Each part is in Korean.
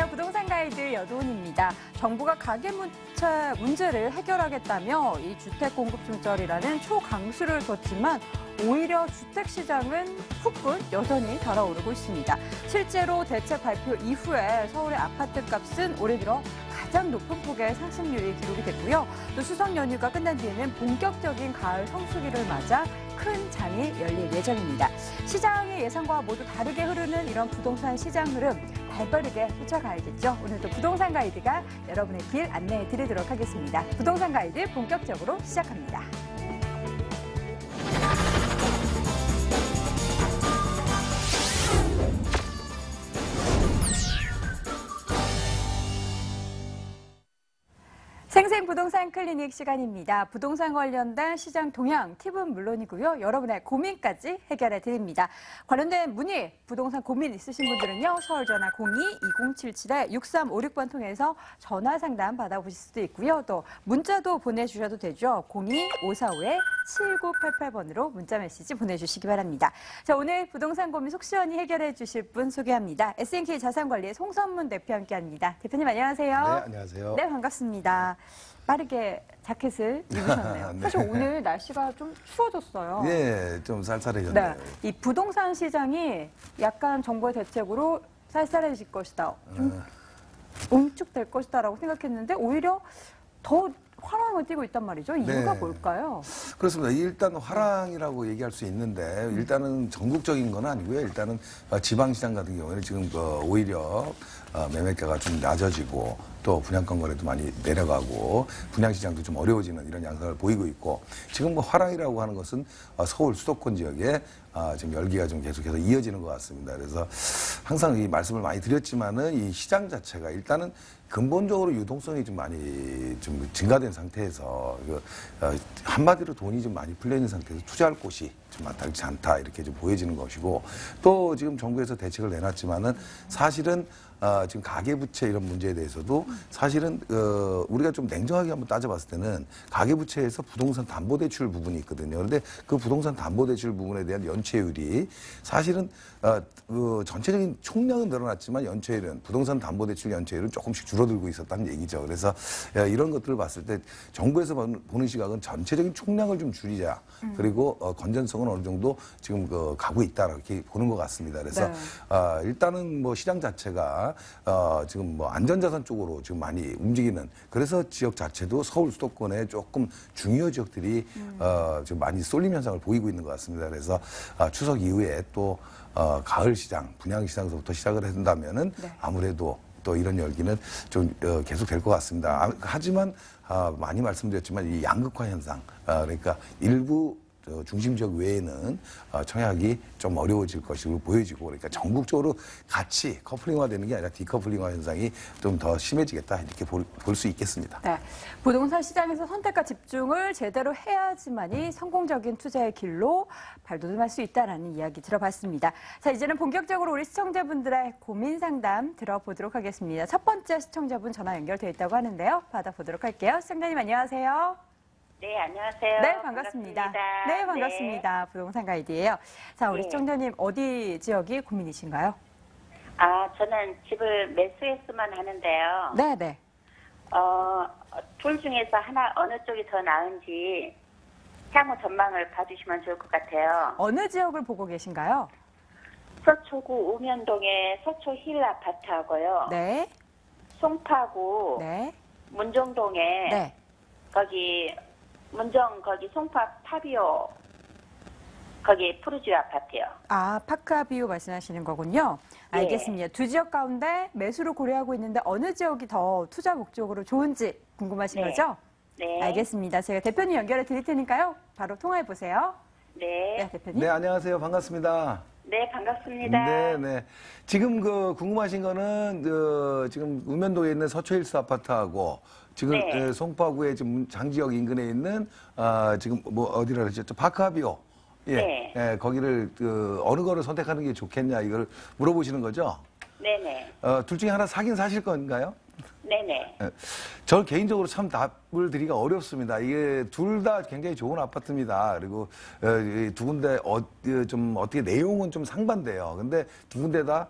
안녕하세요. 부동산 가이드 여도은입니다. 정부가 가계 문제를 해결하겠다며 이 주택 공급 중절이라는 초강수를 뒀지만 오히려 주택 시장은 후끈 여전히 달아오르고 있습니다. 실제로 대책 발표 이후에 서울의 아파트 값은 올해 들어 가장 높은 폭의 상승률이 기록이 됐고요. 또 추석 연휴가 끝난 뒤에는 본격적인 가을 성수기를 맞아 큰 장이 열릴 예정입니다. 시장의 예상과 모두 다르게 흐르는 이런 부동산 시장 흐름 발빠르게 쫓아가야겠죠. 오늘도 부동산 가이드가 여러분의 길 안내해 드리도록 하겠습니다. 부동산 가이드 본격적으로 시작합니다. 생생부동산 클리닉 시간입니다. 부동산 관련된 시장 동향, 팁은 물론이고요. 여러분의 고민까지 해결해 드립니다. 관련된 문의, 부동산 고민 있으신 분들은요. 서울전화 02-2077-6356번 통해서 전화 상담 받아보실 수도 있고요. 또 문자도 보내주셔도 되죠. 02-545-7988번으로 문자 메시지 보내주시기 바랍니다. 자, 오늘 부동산 고민 속 시원히 해결해 주실 분 소개합니다. S&K 자산관리의 송선문 대표 함께합니다. 대표님 안녕하세요. 네, 안녕하세요. 네, 반갑습니다. 빠르게 자켓을 입으셨네요. 네. 사실 오늘 날씨가 좀 추워졌어요. 네, 좀 쌀쌀해졌네요. 네, 이 부동산 시장이 약간 정부의 대책으로 쌀쌀해질 것이다. 좀 응축될 것이다라고 생각했는데 오히려 더 화랑을 띠고 있단 말이죠. 이유가 네. 뭘까요? 그렇습니다. 일단 화랑이라고 얘기할 수 있는데 일단은 전국적인 건 아니고요. 일단은 지방시장 같은 경우에는 지금 오히려 매매가가 좀 낮아지고 또 분양권 거래도 많이 내려가고 분양시장도 좀 어려워지는 이런 양상을 보이고 있고 지금 화랑이라고 하는 것은 서울 수도권 지역에 지금 열기가 좀 계속해서 이어지는 것 같습니다. 그래서 항상 이 말씀을 많이 드렸지만은 이 시장 자체가 일단은 근본적으로 유동성이 좀 많이 좀 증가된 상태에서 한마디로 돈이 좀 많이 풀려 있는 상태에서 투자할 곳이 좀 마땅치 않다 이렇게 좀 보여지는 것이고 또 지금 정부에서 대책을 내놨지만은 사실은 지금 가계부채 이런 문제에 대해서도 사실은 우리가 좀 냉정하게 한번 따져봤을 때는 가계부채에서 부동산 담보대출 부분이 있거든요. 그런데 그 부동산 담보대출 부분에 대한 연체율이 사실은 전체적인 총량은 늘어났지만 연체율은 부동산 담보대출 연체율은 조금씩 줄어들고 있었다는 얘기죠. 그래서 이런 것들을 봤을 때 정부에서 보는 시각은 전체적인 총량을 좀 줄이자. 그리고 건전성은 어느 정도 지금 가고 있다 이렇게 보는 것 같습니다. 그래서 네. 일단은 뭐 시장 자체가 지금 뭐 안전자산 쪽으로 지금 많이 움직이는 그래서 지역 자체도 서울 수도권에 조금 중요 지역들이 지금 많이 쏠림 현상을 보이고 있는 것 같습니다. 그래서 추석 이후에 또 가을 시장, 분양 시장에서부터 시작을 한다면은 네. 아무래도 또 이런 열기는 좀 계속 될 것 같습니다. 하지만 많이 말씀드렸지만 이 양극화 현상, 그러니까 일부 중심 지역 외에는 청약이 좀 어려워질 것으로 보여지고 그러니까 전국적으로 같이 커플링화되는 게 아니라 디커플링화 현상이 좀 더 심해지겠다 이렇게 볼 수 있겠습니다. 네, 부동산 시장에서 선택과 집중을 제대로 해야지만이 성공적인 투자의 길로 발돋움할 수 있다는 이야기 들어봤습니다. 자, 이제는 본격적으로 우리 시청자분들의 고민 상담 들어보도록 하겠습니다. 첫 번째 시청자분 전화 연결되어 있다고 하는데요. 받아보도록 할게요. 시청자님 안녕하세요. 네, 안녕하세요. 네, 반갑습니다. 네, 반갑습니다. 부동산 가이드예요. 자, 우리 네. 시청자님 어디 지역이 고민이신가요? 저는 집을 매수했으면 하는데요. 네, 네. 둘 중에서 하나 어느 쪽이 더 나은지 향후 전망을 봐주시면 좋을 것 같아요. 어느 지역을 보고 계신가요? 서초구 우면동의 서초힐 아파트하고요. 네, 송파구 네, 문정동에 네. 거기 송파 파비오 거기 푸르지오 아파트요. 아, 파크아비오 말씀하시는 거군요. 네. 알겠습니다. 두 지역 가운데 매수를 고려하고 있는데 어느 지역이 더 투자 목적으로 좋은지 궁금하신 네. 거죠? 네. 알겠습니다. 제가 대표님 연결해 드릴 테니까요. 바로 통화해 보세요. 네, 네. 대표님. 네, 안녕하세요. 반갑습니다. 네, 반갑습니다. 네, 네. 지금 궁금하신 거는 지금 우면동에 있는 서초힐스 아파트하고 지금 네. 송파구의 지금 장지역 인근에 있는 지금 뭐 어디라 그랬죠? 파크아비오. 예. 네. 예, 거기를 어느 거를 선택하는 게 좋겠냐 이걸 물어보시는 거죠? 네네. 둘 중에 하나 사긴 사실 건가요? 네네. 저는 개인적으로 참 답을 드리기가 어렵습니다. 이게 둘 다 굉장히 좋은 아파트입니다. 그리고 두 군데 좀 어떻게 내용은 좀 상반돼요. 근데 두 군데 다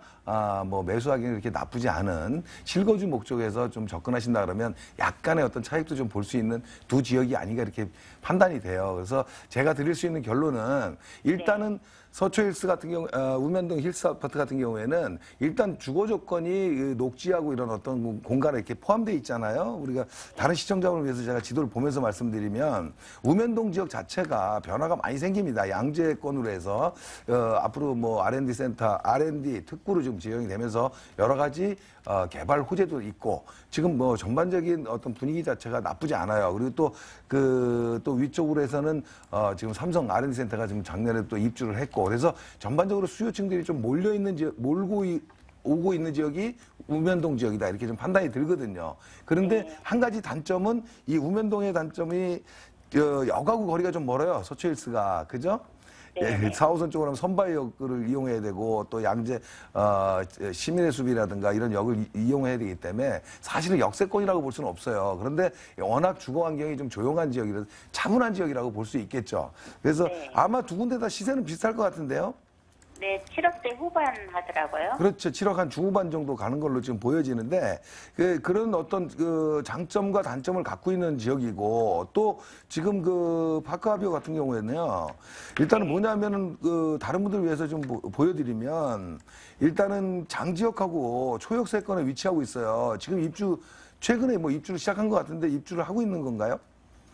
뭐 매수하기는 그렇게 나쁘지 않은 실거주 목적에서 좀 접근하신다 그러면 약간의 어떤 차익도 좀 볼 수 있는 두 지역이 아닌가 이렇게 판단이 돼요. 그래서 제가 드릴 수 있는 결론은 일단은 서초힐스 같은 경우, 우면동 힐스 아파트 같은 경우에는 일단 주거 조건이 녹지하고 이런 어떤 공간에 이렇게 포함되어 있잖아요. 우리가 다른 시청자분을 위해서 제가 지도를 보면서 말씀드리면 우면동 지역 자체가 변화가 많이 생깁니다. 양재권으로 해서 앞으로 뭐 R&D 센터, R&D 특구로 지금 지정이 되면서 여러 가지 개발 호재도 있고 지금 뭐 전반적인 어떤 분위기 자체가 나쁘지 않아요. 그리고 또 위쪽으로 해서는 지금 삼성 R&D 센터가 지금 작년에 또 입주를 했고 그래서 전반적으로 수요층들이 좀 몰려 있는 지역, 오고 있는 지역이 우면동 지역이다 이렇게 좀 판단이 들거든요. 그런데 한 가지 단점은 이 우면동의 단점이 역하고 거리가 좀 멀어요. 서초힐스가 그죠? 예, 4호선 쪽으로 하면 선바역을 이용해야 되고 또 양재 시민의 숲이라든가 이런 역을 이용해야 되기 때문에 사실은 역세권이라고 볼 수는 없어요. 그런데 워낙 주거 환경이 좀 조용한 지역이라서 차분한 지역이라고 볼 수 있겠죠. 그래서 아마 두 군데 다 시세는 비슷할 것 같은데요. 네, 7억대 후반 하더라고요. 그렇죠. 7억 한 중후반 정도 가는 걸로 지금 보여지는데 그런 어떤 장점과 단점을 갖고 있는 지역이고 또 지금 파크아비오 같은 경우에는요. 일단은 뭐냐면은 다른 분들 위해서 좀 보여드리면 일단은 장지역하고 초역세권에 위치하고 있어요. 지금 최근에 뭐 입주를 시작한 것 같은데 입주를 하고 있는 건가요?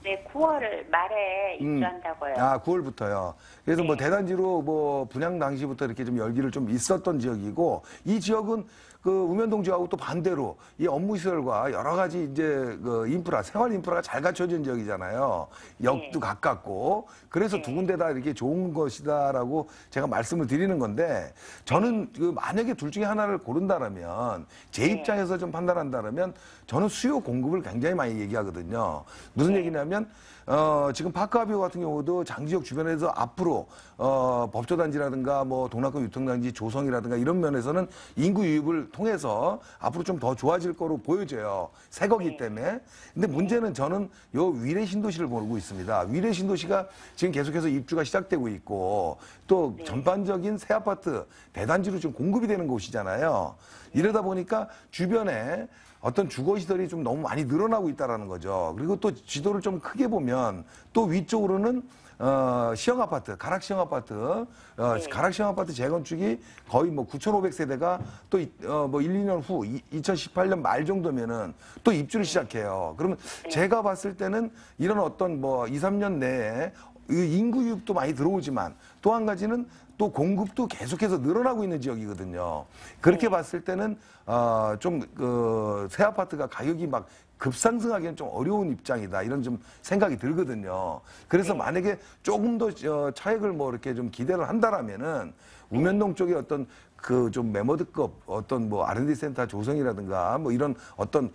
네, 9월 말에 입주한다고요. 9월부터요. 그래서 뭐 대단지로 뭐 분양 당시부터 이렇게 좀 열기를 좀 있었던 지역이고 이 지역은 우면동 지역하고 또 반대로 이 업무 시설과 여러 가지 이제 인프라, 생활 인프라가 잘 갖춰진 지역이잖아요. 역도 가깝고 그래서 두 군데 다 이렇게 좋은 것이다라고 제가 말씀을 드리는 건데 저는 만약에 둘 중에 하나를 고른다라면 제 입장에서 좀 판단한다라면 저는 수요 공급을 굉장히 많이 얘기하거든요. 무슨 얘기냐면 지금 파크아비오 같은 경우도 장지역 주변에서 앞으로 법조단지라든가 뭐 동남권 유통단지 조성이라든가 이런 면에서는 인구 유입을 통해서 앞으로 좀 더 좋아질 거로 보여져요. 새 거기 때문에. 근데 문제는 저는 요 위례 신도시를 보고 있습니다. 위례 신도시가 지금 계속해서 입주가 시작되고 있고 또 전반적인 새 아파트 대단지로 지금 공급이 되는 곳이잖아요. 이러다 보니까 주변에 어떤 주거시설이 좀 너무 많이 늘어나고 있다는 거죠. 그리고 또 지도를 좀 크게 보면 또 위쪽으로는 시형아파트, 가락시형아파트, 가락시형아파트 재건축이 거의 뭐 9,500세대가 또 뭐 1, 2년 후 2018년 말 정도면은 또 입주를 시작해요. 그러면 제가 봤을 때는 이런 어떤 뭐 2, 3년 내에 인구 유입도 많이 들어오지만 또 한 가지는 또 공급도 계속해서 늘어나고 있는 지역이거든요. 그렇게 봤을 때는 좀 새 아파트가 가격이 막 급상승하기는 좀 어려운 입장이다 이런 좀 생각이 들거든요. 그래서 만약에 조금 더 차익을 뭐 이렇게 좀 기대를 한다라면은 우면동 쪽에 어떤 좀 매머드급 어떤 뭐 R&D 센터 조성이라든가 뭐 이런 어떤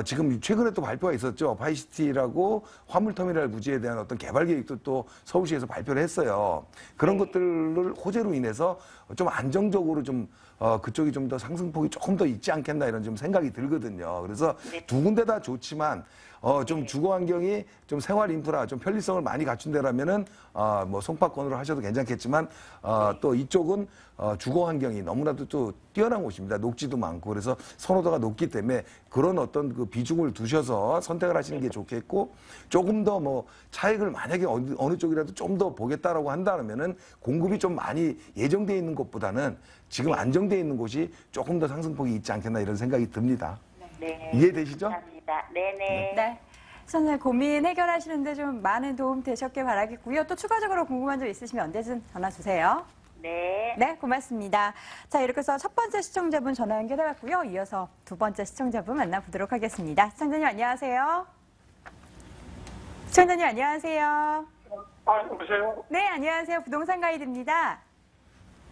지금 최근에 또 발표가 있었죠. 파이시티라고 화물터미널 부지에 대한 어떤 개발 계획도 또 서울시에서 발표를 했어요. 그런 것들을 호재로 인해서 좀 안정적으로 좀 그쪽이 좀 더 상승폭이 조금 더 있지 않겠나 이런 좀 생각이 들거든요. 그래서 두 군데 다 좋지만 좀 주거 환경이 좀 생활 인프라 좀 편리성을 많이 갖춘 데라면은 뭐 송파권으로 하셔도 괜찮겠지만 또 이쪽은 주거 환경이 너무나도 또 뛰어난 곳입니다. 녹지도 많고 그래서 선호도가 높기 때문에 그런 어떤 그 비중을 두셔서 선택을 하시는 게 좋겠고 조금 더 뭐 차익을 만약에 어느 쪽이라도 좀 더 보겠다라고 한다면은 공급이 좀 많이 예정돼 있는 곳보다는 지금 안정돼 있는 곳이 조금 더 상승폭이 있지 않겠나 이런 생각이 듭니다. 네. 이해되시죠? 감사합니다. 네네. 네. 시청자 고민 해결하시는데 좀 많은 도움 되셨길 바라겠고요. 또 추가적으로 궁금한 점 있으시면 언제든 전화 주세요. 네. 네, 고맙습니다. 자, 이렇게 해서 첫 번째 시청자분 전화 연결해봤고요. 이어서 두 번째 시청자분 만나보도록 하겠습니다. 시청자님 안녕하세요. 시청자님 안녕하세요. 여보세요? 네, 안녕하세요. 부동산 가이드입니다.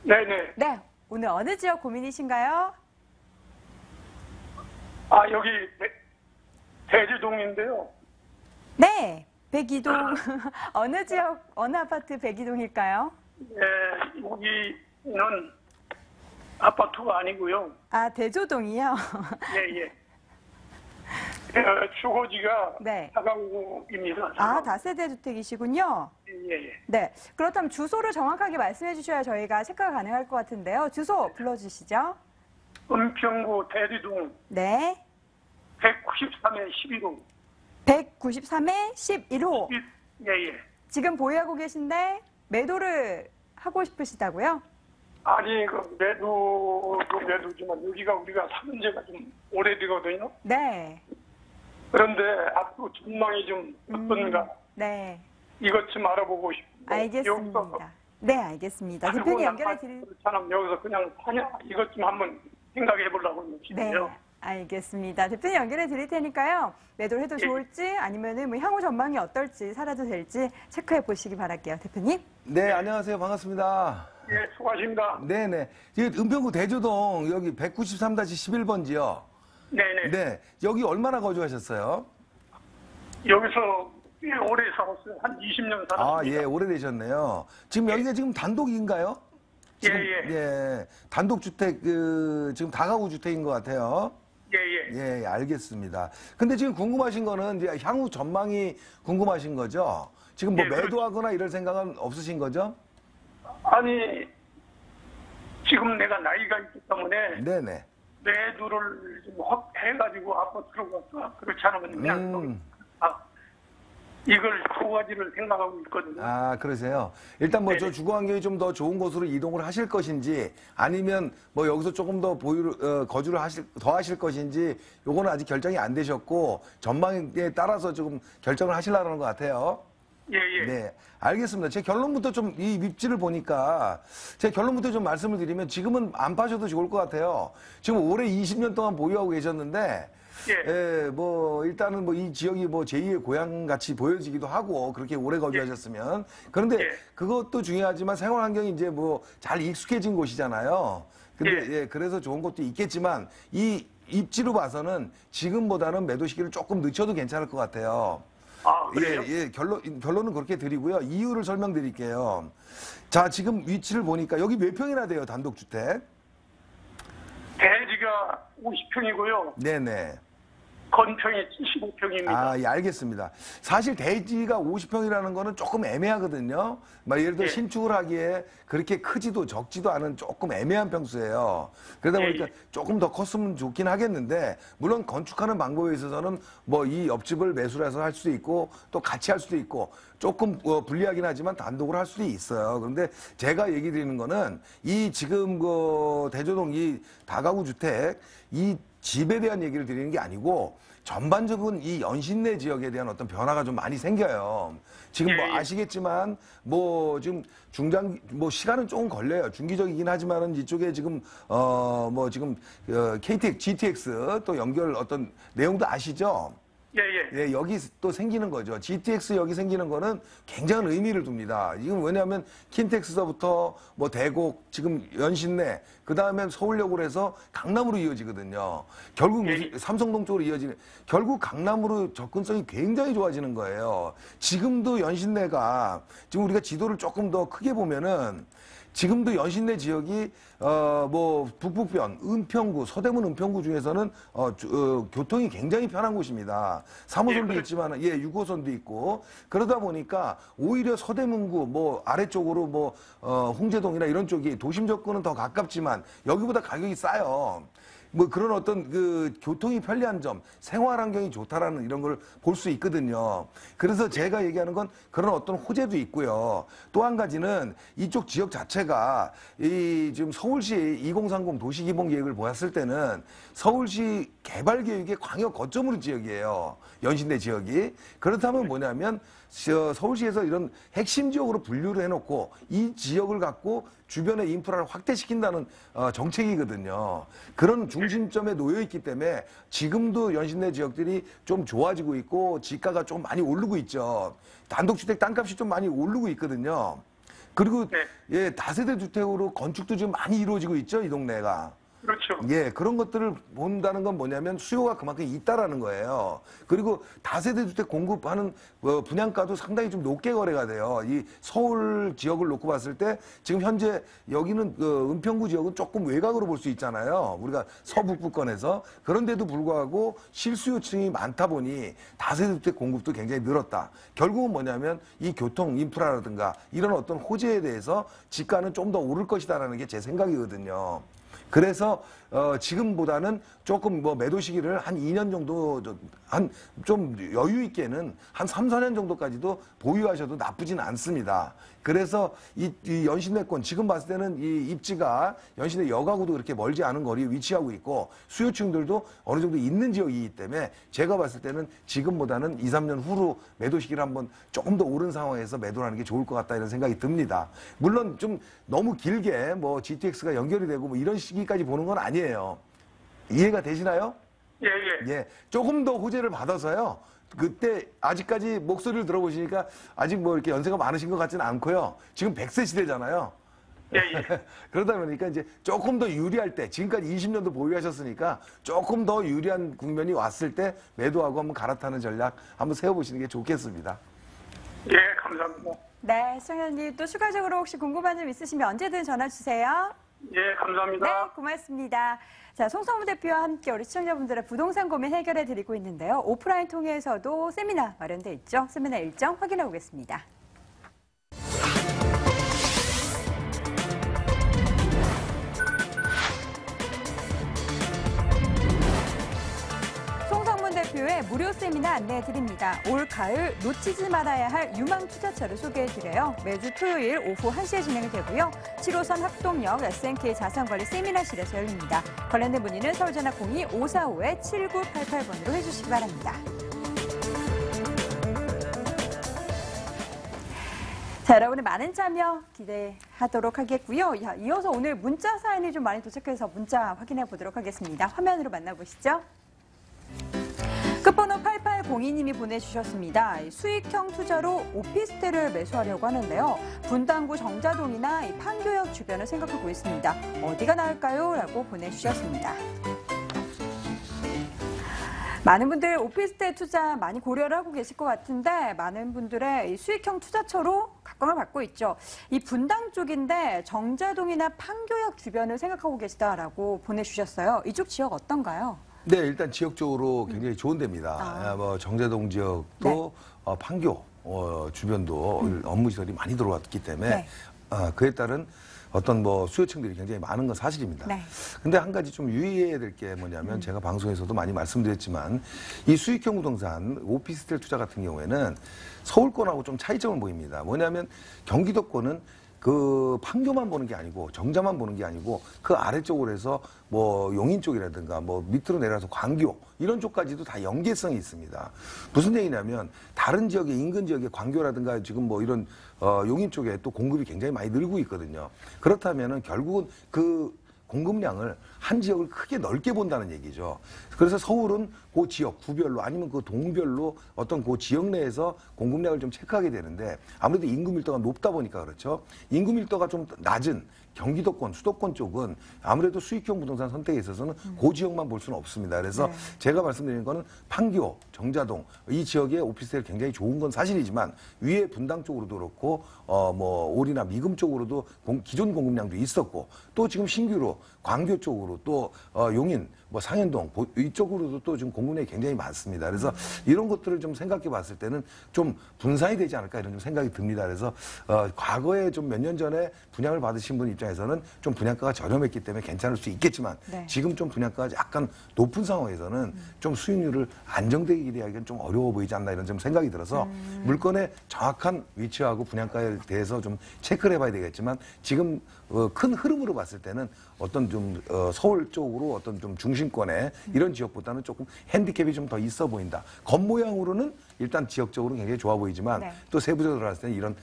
네네. 네, 오늘 어느 지역 고민이신가요? 여기 대지동인데요. 네, 백이동. 어느 지역, 어느 아파트 백이동일까요? 네, 여기는 아파트가 아니고요. 아, 대조동이요? 예, 예. 주거지가 네. 다가구입니다. 아, 다세대 주택이시군요. 예. 네. 그렇다면 주소를 정확하게 말씀해 주셔야 저희가 체크가 가능할 것 같은데요. 주소 불러주시죠. 은평구 대리동 네. 193에 11호. 193에 11호. 예. 지금 보유하고 계신데 매도를 하고 싶으시다고요? 아니, 그 매도도 매도지만 여기가 우리가 사는 지가 좀 오래되거든요. 네. 그런데 앞으로 전망이 좀 어떤가 네. 이것 좀 알아보고 싶은데. 알겠습니다. 네, 알겠습니다. 대표님 연결해 드릴. 사람 여기서 그냥 사냐 이것 좀 한번 생각해 보려고 하는 네. 것이에요. 알겠습니다. 대표님 연결해 드릴 테니까요. 매도를 해도 좋을지 아니면은 뭐 향후 전망이 어떨지 살아도 될지 체크해 보시기 바랄게요. 대표님. 네, 안녕하세요. 반갑습니다. 예, 수고하십니다. 네네. 은평구 대조동 여기 193-11번지요. 네네. 네. 여기 얼마나 거주하셨어요? 여기서 꽤 오래 살았어요. 한 20년 살았습니다. 아, 예, 오래되셨네요. 지금 여기가 지금 단독인가요? 지금, 예. 단독주택, 지금 다가구 주택인 것 같아요. 예. 예, 알겠습니다. 근데 지금 궁금하신 거는 이제 향후 전망이 궁금하신 거죠? 지금 뭐 예, 그렇죠. 매도하거나 이럴 생각은 없으신 거죠? 아니, 지금 내가 나이가 있기 때문에 네네. 매도를 좀 확 해가지고 아파트로 갈까? 그렇지 않으면 그냥 이걸 두 가지를 생각하고 있거든요. 아, 그러세요? 일단 뭐 저 네네. 주거 환경이 좀 더 좋은 곳으로 이동을 하실 것인지 아니면 뭐 여기서 조금 더 거주를 더 하실 것인지 요거는 아직 결정이 안 되셨고 전망에 따라서 조금 결정을 하시려는 것 같아요. 예. 네, 알겠습니다. 제 결론부터 좀 이 입지를 보니까 제 결론부터 좀 말씀을 드리면 지금은 안 파셔도 좋을 것 같아요. 지금 올해 20년 동안 보유하고 계셨는데 예, 뭐 일단은 뭐 이 지역이 뭐 제2의 고향 같이 보여지기도 하고 그렇게 오래 거주하셨으면 그런데 그것도 중요하지만 생활 환경이 이제 뭐 잘 익숙해진 곳이잖아요. 근데 예, 그래서 좋은 것도 있겠지만 이 입지로 봐서는 지금보다는 매도 시기를 조금 늦춰도 괜찮을 것 같아요. 아, 그래요? 예, 결론은 그렇게 드리고요. 이유를 설명드릴게요. 자, 지금 위치를 보니까 여기 몇 평이나 돼요, 단독주택? 대지가 50평이고요. 네네. 건평이 75평입니다. 아, 예, 알겠습니다. 사실 대지가 50평이라는 거는 조금 애매하거든요. 막 예를 들어 예. 신축을 하기에 그렇게 크지도 적지도 않은 조금 애매한 평수예요. 그러다 보니까 조금 더 컸으면 좋긴 하겠는데, 물론 건축하는 방법에 있어서는 뭐 이 옆집을 매수를 해서 할 수도 있고, 또 같이 할 수도 있고, 조금 불리하긴 하지만 단독으로 할 수도 있어요. 그런데 제가 얘기 드리는 거는 이 지금 그 대조동 이 다가구 주택, 이 집에 대한 얘기를 드리는 게 아니고 전반적인 이 연신내 지역에 대한 어떤 변화가 좀 많이 생겨요. 지금 뭐 아시겠지만 뭐 지금 뭐 시간은 조금 걸려요. 중기적이긴 하지만은 이쪽에 지금 뭐 지금 KTX, GTX 또 연결 어떤 내용도 아시죠? 예, 여기 또 생기는 거죠. GTX 여기 생기는 거는 굉장한 의미를 둡니다. 지금 왜냐하면 킨텍스서부터 뭐 대곡, 지금 연신내, 그 다음에 서울역으로 해서 강남으로 이어지거든요. 결국 삼성동 쪽으로 이어지는, 결국 강남으로 접근성이 굉장히 좋아지는 거예요. 지금도 연신내가, 지금 우리가 지도를 조금 더 크게 보면은 지금도 연신내 지역이 뭐 북북변, 은평구, 서대문 은평구 중에서는 교통이 굉장히 편한 곳입니다. 3호선도 있지만 6호선도 있고 그러다 보니까 오히려 서대문구 뭐 아래쪽으로 뭐 홍제동이나 이런 쪽이 도심 접근은 더 가깝지만 여기보다 가격이 싸요. 뭐 그런 어떤 그 교통이 편리한 점, 생활 환경이 좋다라는 이런 걸 볼 수 있거든요. 그래서 제가 얘기하는 건 그런 어떤 호재도 있고요. 또 한 가지는 이쪽 지역 자체가 이 지금 서울시 2030 도시기본 계획을 보았을 때는 서울시 개발 계획의 광역 거점으로 지역이에요. 연신내 지역이. 그렇다면 뭐냐면 서울시에서 이런 핵심 지역으로 분류를 해놓고 이 지역을 갖고 주변의 인프라를 확대시킨다는 정책이거든요. 그런 중심점에 놓여 있기 때문에 지금도 연신내 지역들이 좀 좋아지고 있고 지가가 좀 많이 오르고 있죠. 단독주택 땅값이 좀 많이 오르고 그리고 다세대 주택으로 건축도 지금 많이 이루어지고 있죠, 이 동네가. 그렇죠. 그렇죠. 예, 그런 것들을 본다는 건 뭐냐면 수요가 그만큼 있다라는 거예요. 그리고 다세대 주택 공급하는 분양가도 상당히 좀 높게 거래가 돼요. 이 서울 지역을 놓고 봤을 때 지금 현재 여기는 은평구 지역은 조금 외곽으로 볼 수 있잖아요. 우리가 서북부권에서. 그런데도 불구하고 실수요층이 많다 보니 다세대 주택 공급도 굉장히 늘었다. 결국은 뭐냐면 이 교통 인프라라든가 이런 어떤 호재에 대해서 지가는 좀 더 오를 것이다라는 게 제 생각이거든요. 그래서 지금보다는 조금 뭐 매도 시기를 한 2년 정도 한 좀 여유 있게는 한 3, 4년 정도까지도 보유하셔도 나쁘진 않습니다. 그래서 이 연신내권 지금 봤을 때는 이 입지가 연신내 여가구도 그렇게 멀지 않은 거리에 위치하고 있고 수요층들도 어느 정도 있는 지역이기 때문에 제가 봤을 때는 지금보다는 2, 3년 후로 매도 시기를 한번 조금 더 오른 상황에서 매도를 하는 게 좋을 것 같다 이런 생각이 듭니다. 물론 좀 너무 길게 뭐 GTX가 연결이 되고 뭐 이런 시기까지 보는 건 아니에요. 이해가 되시나요? 예, 예. 예, 조금 더 호재를 받아서요. 그때 아직까지 목소리를 들어보시니까 아직 뭐 이렇게 연세가 많으신 것 같지는 않고요. 지금 100세 시대잖아요. 예, 예. 그러다 보니까 이제 조금 더 유리할 때, 지금까지 20년도 보유하셨으니까 조금 더 유리한 국면이 왔을 때 매도하고 한번 갈아타는 전략 한번 세워보시는 게 좋겠습니다. 예, 감사합니다. 네, 시청자님 또 추가적으로 혹시 궁금한 점 있으시면 언제든 전화 주세요. 예, 감사합니다. 네, 고맙습니다. 자, 송성무 대표와 함께 우리 시청자분들의 부동산 고민 해결해 드리고 있는데요. 오프라인 통해서도 세미나 마련돼 있죠. 세미나 일정 확인해 보겠습니다. 송성문 대표의 무료 세미나 안내해 드립니다. 올 가을 놓치지 말아야 할 유망 투자처를 소개해 드려요. 매주 토요일 오후 1시에 진행이 되고요. 7호선 학동역 SNK 자산관리 세미나실에서 열립니다. 관련된 문의는 서울전화 02-545-7988번으로 해주시기 바랍니다. 자, 여러분의 많은 참여 기대하도록 하겠고요. 이어서 오늘 문자 사연이 좀 많이 도착해서 문자 확인해 보도록 하겠습니다. 화면으로 만나보시죠. 끝번호 8802님이 보내주셨습니다. 수익형 투자로 오피스텔을 매수하려고 하는데요. 분당구 정자동이나 판교역 주변을 생각하고 있습니다. 어디가 나을까요? 라고 보내주셨습니다. 많은 분들 오피스텔 투자 많이 고려를 하고 계실 것 같은데 많은 분들의 수익형 투자처로 각광을 받고 있죠. 이 분당 쪽인데 정자동이나 판교역 주변을 생각하고 계시다라고 보내주셨어요. 이쪽 지역 어떤가요? 네, 일단 지역적으로 굉장히 좋은 데입니다. 뭐 정자동 지역도 네. 판교 주변도 업무시설이 많이 들어왔기 때문에 네. 그에 따른 어떤 뭐 수요층들이 굉장히 많은 건 사실입니다. 네. 근데 한 가지 좀 유의해야 될 게 뭐냐면 제가 방송에서도 많이 말씀드렸지만 이 수익형 부동산 오피스텔 투자 같은 경우에는 서울권하고 좀 차이점을 보입니다. 뭐냐면 경기도권은 그 판교만 보는 게 아니고 정자만 보는 게 아니고 그 아래쪽으로 해서 뭐 용인 쪽이라든가 뭐 밑으로 내려서 광교 이런 쪽까지도 다 연계성이 있습니다. 무슨 얘기냐면 다른 지역의 인근 지역의 광교라든가 지금 뭐 이런 용인 쪽에 또 공급이 굉장히 많이 늘고 있거든요. 그렇다면은 결국은 그 공급량을 한 지역을 크게 넓게 본다는 얘기죠. 그래서 서울은 그 지역 구별로 아니면 그 동별로 어떤 그 지역 내에서 공급량을 좀 체크하게 되는데 아무래도 인구 밀도가 높다 보니까 그렇죠. 인구 밀도가 좀 낮은 경기도권, 수도권 쪽은 아무래도 수익형 부동산 선택에 있어서는 그 지역만 볼 수는 없습니다. 그래서 제가 말씀드리는 거는 판교, 정자동 이 지역의 오피스텔 굉장히 좋은 건 사실이지만 위에 분당 쪽으로도 그렇고 뭐 올이나 미금 쪽으로도 기존 공급량도 있었고 또 지금 신규로 광교 쪽으로 또 용인, 뭐 상현동 이쪽으로도 또 지금 공급량이 굉장히 많습니다. 그래서 이런 것들을 좀 생각해 봤을 때는 좀 분산이 되지 않을까 이런 좀 생각이 듭니다. 그래서 과거에 좀 몇 년 전에 분양을 받으신 분 입장에서는 좀 분양가가 저렴했기 때문에 괜찮을 수 있겠지만 네. 지금 좀 분양가가 약간 높은 상황에서는 좀 수익률을 안정되게 기대하기는 좀 어려워 보이지 않나 이런 좀 생각이 들어서 물건의 정확한 위치하고 분양가에 대해서 좀 체크를 해봐야 되겠지만 지금 큰 흐름으로 봤을 때는 어떤 좀 서울 쪽으로 어떤 좀 중심권의 이런 지역보다는 조금 핸디캡이 좀 더 있어 보인다. 겉모양으로는 일단 지역적으로 굉장히 좋아 보이지만 네. 또 세부적으로 봤을 때는 이런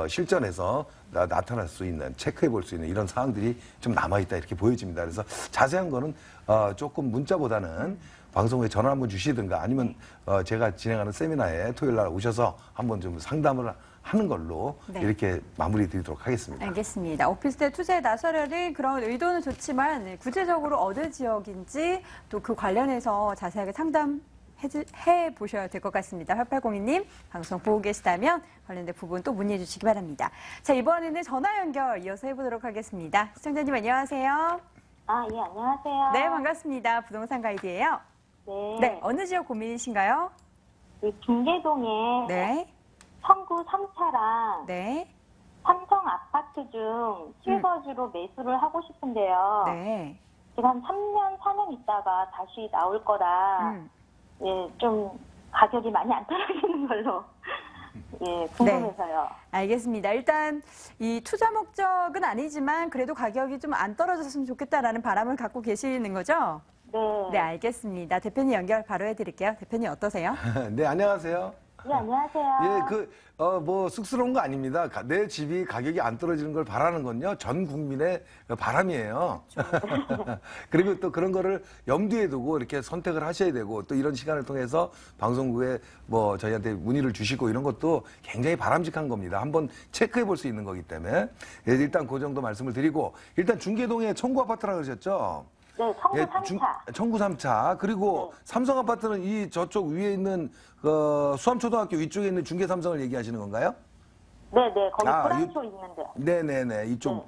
실전에서 나타날 수 있는 체크해 볼 수 있는 이런 사항들이 좀 남아있다 이렇게 보여집니다. 그래서 자세한 거는 조금 문자보다는 방송에 전화 한번 주시든가 아니면 제가 진행하는 세미나에 토요일 날 오셔서 한번 좀 상담을 하는 걸로 네. 이렇게 마무리 드리도록 하겠습니다. 알겠습니다. 오피스텔 투자에 나서려는 그런 의도는 좋지만 구체적으로 어느 지역인지 또 그 관련해서 자세하게 상담해 보셔야 될 것 같습니다. 8802님 방송 보고 계시다면 관련된 부분 또 문의해 주시기 바랍니다. 자, 이번에는 전화 연결 이어서 해보도록 하겠습니다. 시청자님 안녕하세요. 아, 예, 안녕하세요. 네, 반갑습니다. 부동산 가이드예요. 네. 네, 어느 지역 고민이신가요? 이 김계동에 네, 청구 3차랑 네, 삼성 아파트 중 실거주로 매수를 하고 싶은데요. 네. 지금 한 3년, 4년 있다가 다시 나올 거라, 예, 좀 가격이 많이 안 떨어지는 걸로, 예, 궁금해서요. 알겠습니다. 일단 이 투자 목적은 아니지만 그래도 가격이 좀 안 떨어졌으면 좋겠다라는 바람을 갖고 계시는 거죠? 네. 네, 알겠습니다. 대표님 연결 바로 해드릴게요. 대표님 어떠세요? 네, 안녕하세요. 예, 안녕하세요. 예, 뭐, 쑥스러운 거 아닙니다. 내 집이 가격이 안 떨어지는 걸 바라는 건요, 전 국민의 바람이에요. 그리고 또 그런 거를 염두에 두고 이렇게 선택을 하셔야 되고, 또 이런 시간을 통해서 방송국에 뭐, 저희한테 문의를 주시고 이런 것도 굉장히 바람직한 겁니다. 한번 체크해 볼 수 있는 거기 때문에. 예, 일단 그 정도 말씀을 드리고, 일단 중계동에 청구 아파트라고 그러셨죠? 네, 청구 3차. 청구 3차. 그리고 삼성 아파트는 이 저쪽 위에 있는 수암초등학교 위쪽에 있는 중계 삼성을 얘기하시는 건가요? 네, 네, 거기 아, 브란초 있는데. 네네네. 이쪽,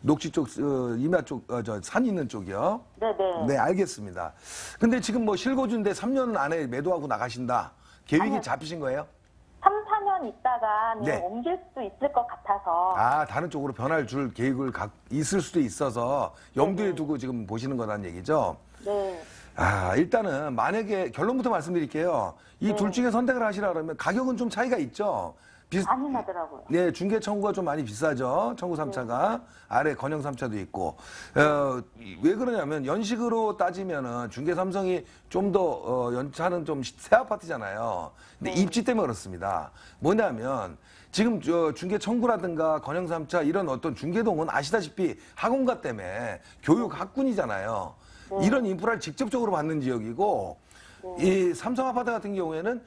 녹지 쪽, 임야 쪽, 산 있는 쪽이요. 네, 네. 네, 알겠습니다. 근데 지금 뭐 실거주인데 3년 안에 매도하고 나가신다. 계획이 아니요. 잡히신 거예요? 3, 4년 있다가 네. 옮길 수도 있을 것 같아서. 아, 다른 쪽으로 변화를 줄 계획을 있을 수도 있어서 염두에 두고 지금 보시는 거란 얘기죠? 네. 아, 일단은 만약에 결론부터 말씀드릴게요. 이 둘 중에 선택을 하시라 그러면 가격은 좀 차이가 있죠? 많이 나더라고요. 네, 중개 청구가 좀 많이 비싸죠. 청구 3차가. 아래 건영 3차도 있고. 왜 그러냐면 연식으로 따지면은 중개 삼성이 좀 더 연차는 좀 새 아파트잖아요. 근데 입지 때문에 그렇습니다. 뭐냐면 지금 중개 청구라든가 건영 3차 이런 어떤 중개동은 아시다시피 학원가 때문에 교육 학군이잖아요. 이런 인프라를 직접적으로 받는 지역이고 이 삼성 아파트 같은 경우에는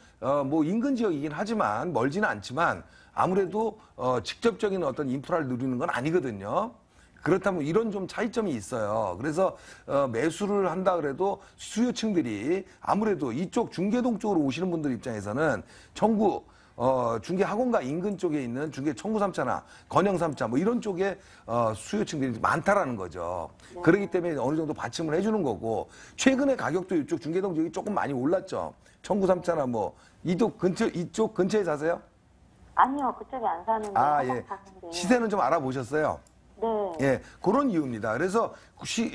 뭐 인근 지역이긴 하지만 멀지는 않지만 아무래도 직접적인 어떤 인프라를 누리는 건 아니거든요. 그렇다면 이런 좀 차이점이 있어요. 그래서 매수를 한다 그래도 수요층들이 아무래도 이쪽 중계동 쪽으로 오시는 분들 입장에서는 청구 중개 학원가 인근 쪽에 있는 중개 청구 3차나 건영 3차 뭐 이런 쪽에 수요층들이 많다라는 거죠. 그렇기 때문에 어느 정도 받침을 해주는 거고 최근에 가격도 이쪽 중계동 지역이 조금 많이 올랐죠. 청구 3차나 뭐 이쪽 근처에 사세요? 아니요, 그쪽에 안 사는데. 아, 항상 예. 사는데. 시세는 좀 알아보셨어요? 네. 예, 그런 이유입니다. 그래서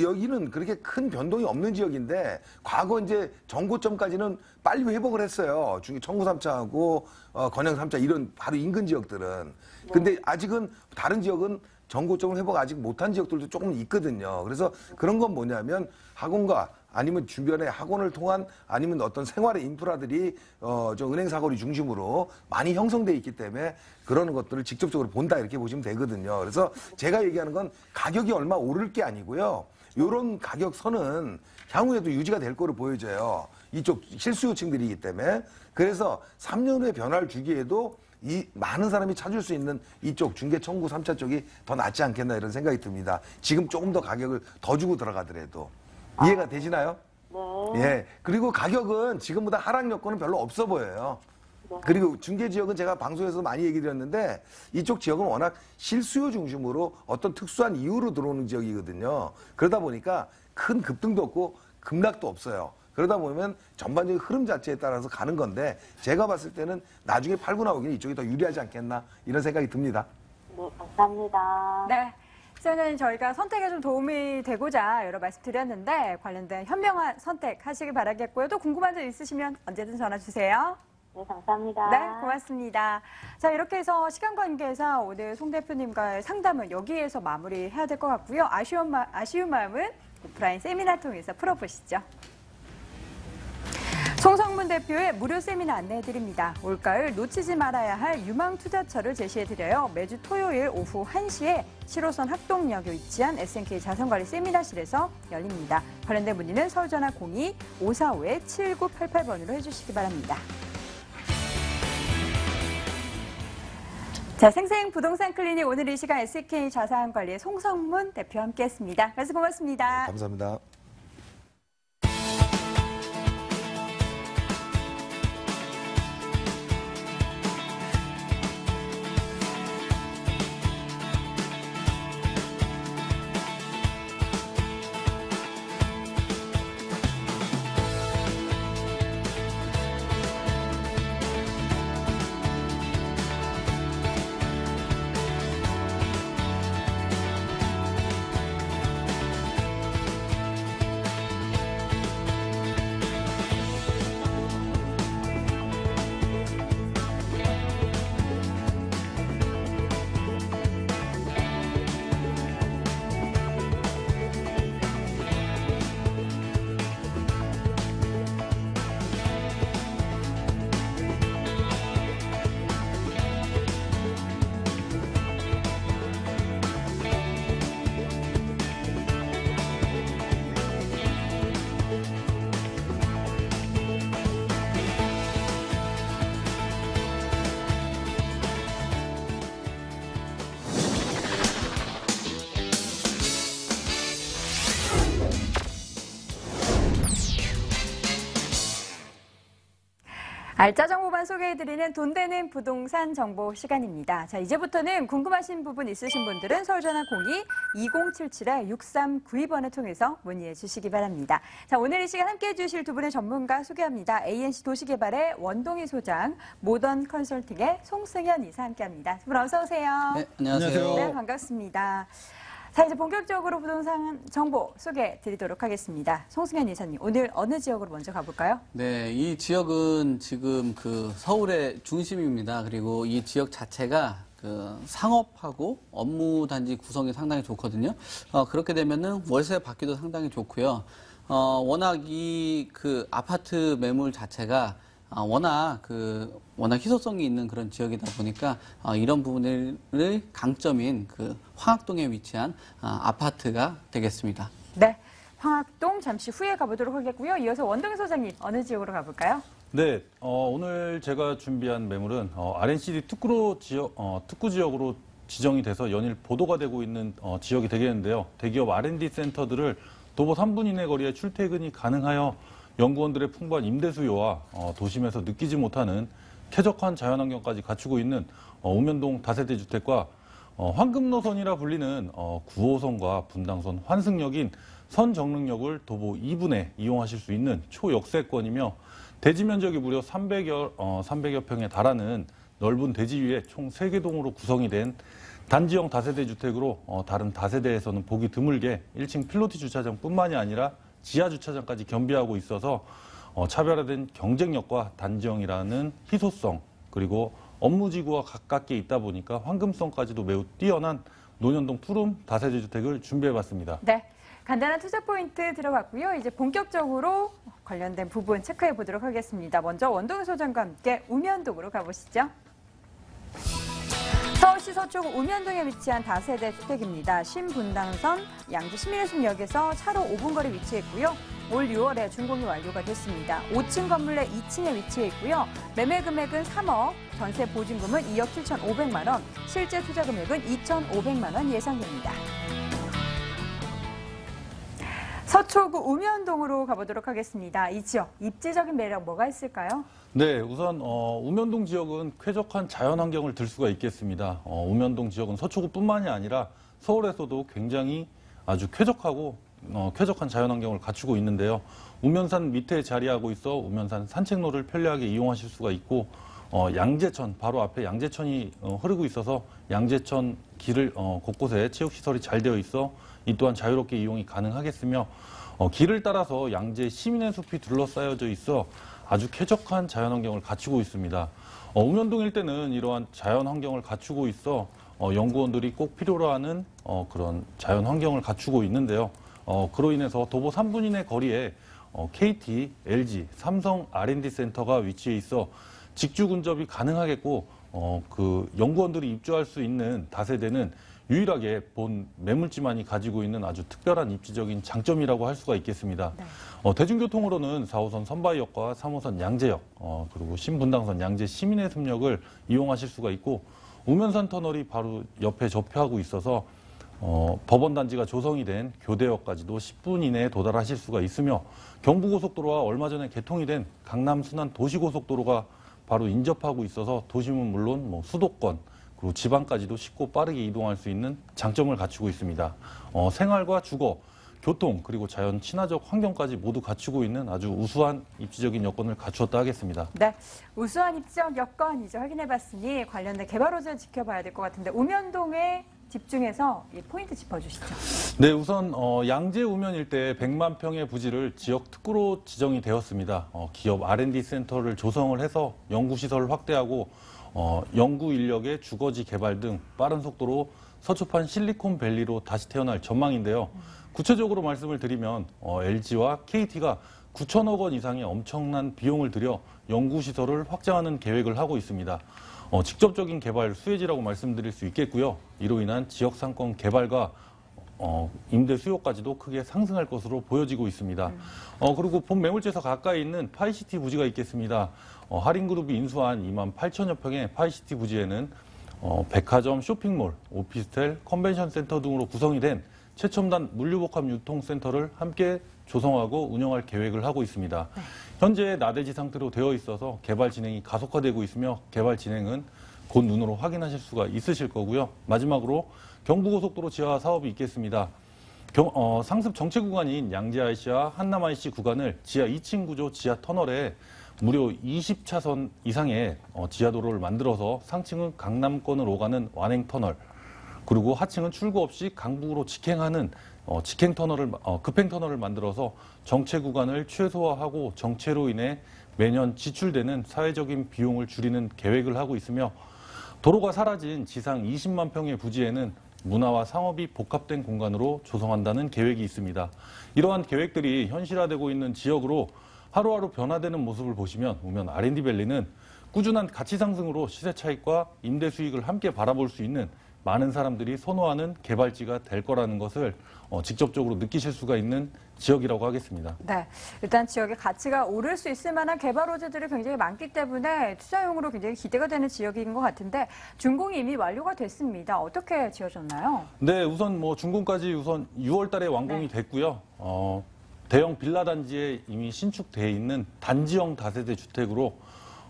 여기는 그렇게 큰 변동이 없는 지역인데 과거 이제 정고점까지는 빨리 회복을 했어요. 중에 청구 3차하고 건영 3차 이런 바로 인근 지역들은. 근데 아직은 다른 지역은 정고점을 회복 아직 못한 지역들도 조금 있거든요. 그래서 그런 건 뭐냐면 학원가 아니면 주변에 학원을 통한 아니면 어떤 생활의 인프라들이 저 은행 사거리 중심으로 많이 형성돼 있기 때문에 그런 것들을 직접적으로 본다 이렇게 보시면 되거든요. 그래서 제가 얘기하는 건 가격이 얼마 오를 게 아니고요. 이런 가격선은 향후에도 유지가 될 거로 보여져요. 이쪽 실수요층들이기 때문에. 그래서 3년 후에 변화를 주기에도 이 많은 사람이 찾을 수 있는 이쪽 중개 청구 3차 쪽이 더 낫지 않겠나 이런 생각이 듭니다. 지금 조금 더 가격을 더 주고 들어가더라도. 이해가 되시나요? 네. 예. 그리고 가격은 지금보다 하락 여건은 별로 없어 보여요. 그리고 중개 지역은 제가 방송에서 많이 얘기 드렸는데 이쪽 지역은 워낙 실수요 중심으로 어떤 특수한 이유로 들어오는 지역이거든요. 그러다 보니까 큰 급등도 없고 급락도 없어요. 그러다 보면 전반적인 흐름 자체에 따라서 가는 건데 제가 봤을 때는 나중에 팔고 나오기는 이쪽이 더 유리하지 않겠나 이런 생각이 듭니다. 네, 감사합니다. 네. 시청자님 저희가 선택에 좀 도움이 되고자 여러 말씀 드렸는데 관련된 현명한 선택 하시길 바라겠고요. 또 궁금한 점 있으시면 언제든 전화 주세요. 네, 감사합니다. 네, 고맙습니다. 자, 이렇게 해서 시간 관계상 오늘 송 대표님과의 상담은 여기에서 마무리해야 될 것 같고요. 아쉬운 마음은 오프라인 세미나 통해서 풀어보시죠. 송성문 대표의 무료 세미나 안내해드립니다. 올가을 놓치지 말아야 할 유망 투자처를 제시해드려요. 매주 토요일 오후 1시에 7호선 학동역에 위치한 SNK 자산관리 세미나실에서 열립니다. 관련된 문의는 서울전화 02-545-7988번으로 해주시기 바랍니다. 자, 생생 부동산 클리닉 오늘 이 시간 SK 자산관리의 송성문 대표와 함께했습니다. 말씀 고맙습니다. 감사합니다. 알짜 정보만 소개해드리는 돈 되는 부동산 정보 시간입니다. 자, 이제부터는 궁금하신 부분 있으신 분들은 서울전화 02-2077-6392번을 통해서 문의해 주시기 바랍니다. 자, 오늘 이 시간 함께해 주실 두 분의 전문가 소개합니다. ANC 도시개발의 원동희 소장, 모던 컨설팅의 송승현 이사 함께합니다. 두 분 어서 오세요. 네, 안녕하세요. 네, 반갑습니다. 자, 이제 본격적으로 부동산 정보 소개해 드리도록 하겠습니다. 송승현 이사님, 오늘 어느 지역으로 먼저 가볼까요? 네, 이 지역은 지금 그 서울의 중심입니다. 그리고 이 지역 자체가 그 상업하고 업무 단지 구성이 상당히 좋거든요. 그렇게 되면은 월세 받기도 상당히 좋고요. 워낙 이 그 아파트 매물 자체가 워낙 희소성이 있는 그런 지역이다 보니까 이런 부분을 강점인 그 황학동에 위치한 아파트가 되겠습니다. 네, 황학동 잠시 후에 가보도록 하겠고요. 이어서 원동희 소장님 어느 지역으로 가볼까요? 네, 오늘 제가 준비한 매물은 RNCD 특구 지역으로 지정이 돼서 연일 보도가 되고 있는 지역이 되겠는데요. 대기업 R&D 센터들을 도보 3분 이내 거리에 출퇴근이 가능하여 연구원들의 풍부한 임대 수요와 도심에서 느끼지 못하는 쾌적한 자연환경까지 갖추고 있는 우면동 다세대 주택과 황금 노선이라 불리는 9호선과 분당선 환승역인 선정릉역을 도보 2분에 이용하실 수 있는 초역세권이며 대지 면적이 무려 300여 평에 달하는 넓은 대지 위에 총 3개 동으로 구성이 된 단지형 다세대 주택으로 다른 다세대에서는 보기 드물게 1층 필로티 주차장뿐만이 아니라 지하 주차장까지 겸비하고 있어서 차별화된 경쟁력과 단지형이라는 희소성 그리고 업무지구와 가깝게 있다 보니까 황금성까지도 매우 뛰어난 논현동 푸름 다세대 주택을 준비해봤습니다. 네, 간단한 투자 포인트 들어갔고요. 이제 본격적으로 관련된 부분 체크해 보도록 하겠습니다. 먼저 원동희 소장과 함께 우면동으로 가보시죠. 서울시 서초구 우면동에 위치한 다세대 주택입니다. 신분당선 양지 시민회숙역에서 차로 5분 거리 위치해 있고요. 올 6월에 준공이 완료가 됐습니다. 5층 건물 내 2층에 위치해 있고요. 매매 금액은 3억, 전세 보증금은 2억 7,500만 원, 실제 투자 금액은 2,500만 원 예상됩니다. 서초구 우면동으로 가보도록 하겠습니다. 이 지역, 입지적인 매력 뭐가 있을까요? 네, 우선 우면동 지역은 쾌적한 자연환경을 들 수가 있겠습니다. 우면동 지역은 서초구뿐만이 아니라 서울에서도 굉장히 아주 쾌적하고 쾌적한 자연환경을 갖추고 있는데요. 우면산 밑에 자리하고 있어 우면산 산책로를 편리하게 이용하실 수가 있고 양재천, 바로 앞에 양재천이 흐르고 있어서 양재천 길을 곳곳에 체육시설이 잘 되어 있어 이 또한 자유롭게 이용이 가능하겠으며 길을 따라서 양재 시민의 숲이 둘러싸여져 있어 아주 쾌적한 자연환경을 갖추고 있습니다. 우면동 일대는 이러한 자연환경을 갖추고 있어 연구원들이 꼭 필요로 하는 그런 자연환경을 갖추고 있는데요. 그로 인해서 도보 3분 이내 거리에 KT, LG, 삼성 R&D 센터가 위치해 있어 직주 근접이 가능하겠고 그 연구원들이 입주할 수 있는 다세대는 유일하게 본 매물지만이 가지고 있는 아주 특별한 입지적인 장점이라고 할 수가 있겠습니다. 네. 대중교통으로는 4호선 선바이역과 3호선 양재역, 그리고 신분당선 양재 시민회숲역을 이용하실 수가 있고 우면산 터널이 바로 옆에 접하고 있어서 법원 단지가 조성이 된 교대역까지도 10분 이내에 도달하실 수가 있으며 경부고속도로와 얼마 전에 개통이 된 강남 순환 도시고속도로가 바로 인접하고 있어서 도심은 물론 뭐 수도권 그리고 지방까지도 쉽고 빠르게 이동할 수 있는 장점을 갖추고 있습니다. 생활과 주거, 교통 그리고 자연 친화적 환경까지 모두 갖추고 있는 아주 우수한 입지적인 여건을 갖추었다 하겠습니다. 네, 우수한 입지적 여건 이제 확인해봤으니 관련된 개발 호재를 지켜봐야 될 것 같은데 우면동에 집중해서 이 포인트 짚어주시죠. 네, 우선 양재 우면 일대에 100만 평의 부지를 지역 특구로 지정이 되었습니다. 기업 R&D 센터를 조성을 해서 연구시설을 확대하고 연구 인력의 주거지 개발 등 빠른 속도로 서초판 실리콘밸리로 다시 태어날 전망인데요. 구체적으로 말씀을 드리면 LG와 KT가 9천억 원 이상의 엄청난 비용을 들여 연구시설을 확장하는 계획을 하고 있습니다. 직접적인 개발 수혜지라고 말씀드릴 수 있겠고요. 이로 인한 지역 상권 개발과 임대 수요까지도 크게 상승할 것으로 보여지고 있습니다. 그리고 본 매물지에서 가까이 있는 파이시티 부지가 있겠습니다. 할인그룹이 인수한 2만 8천여 평의 파이시티 부지에는 백화점, 쇼핑몰, 오피스텔, 컨벤션 센터 등으로 구성이 된 최첨단 물류복합 유통센터를 함께 조성하고 운영할 계획을 하고 있습니다. 현재 나대지 상태로 되어 있어서 개발 진행이 가속화되고 있으며 개발 진행은 곧 눈으로 확인하실 수가 있으실 거고요. 마지막으로 경부고속도로 지하 사업이 있겠습니다. 상습 정체 구간인 양재 IC와 한남 IC 구간을 지하 2층 구조 지하 터널에 무려 20차선 이상의 지하도로를 만들어서 상층은 강남권을 오가는 완행 터널, 그리고 하층은 출구 없이 강북으로 직행하는 급행 터널을 만들어서 정체 구간을 최소화하고 정체로 인해 매년 지출되는 사회적인 비용을 줄이는 계획을 하고 있으며 도로가 사라진 지상 20만 평의 부지에는 문화와 상업이 복합된 공간으로 조성한다는 계획이 있습니다. 이러한 계획들이 현실화되고 있는 지역으로 하루하루 변화되는 모습을 보시면 우면 R&D밸리는 꾸준한 가치 상승으로 시세 차익과 임대 수익을 함께 바라볼 수 있는 많은 사람들이 선호하는 개발지가 될 거라는 것을 직접적으로 느끼실 수가 있는 지역이라고 하겠습니다. 네, 일단 지역의 가치가 오를 수 있을 만한 개발 호재들이 굉장히 많기 때문에 투자용으로 굉장히 기대가 되는 지역인 것 같은데 준공이 이미 완료가 됐습니다. 어떻게 지어졌나요? 네, 우선 준공까지 우선 6월 달에 완공이 됐고요. 대형 빌라 단지에 이미 신축되어 있는 단지형 다세대 주택으로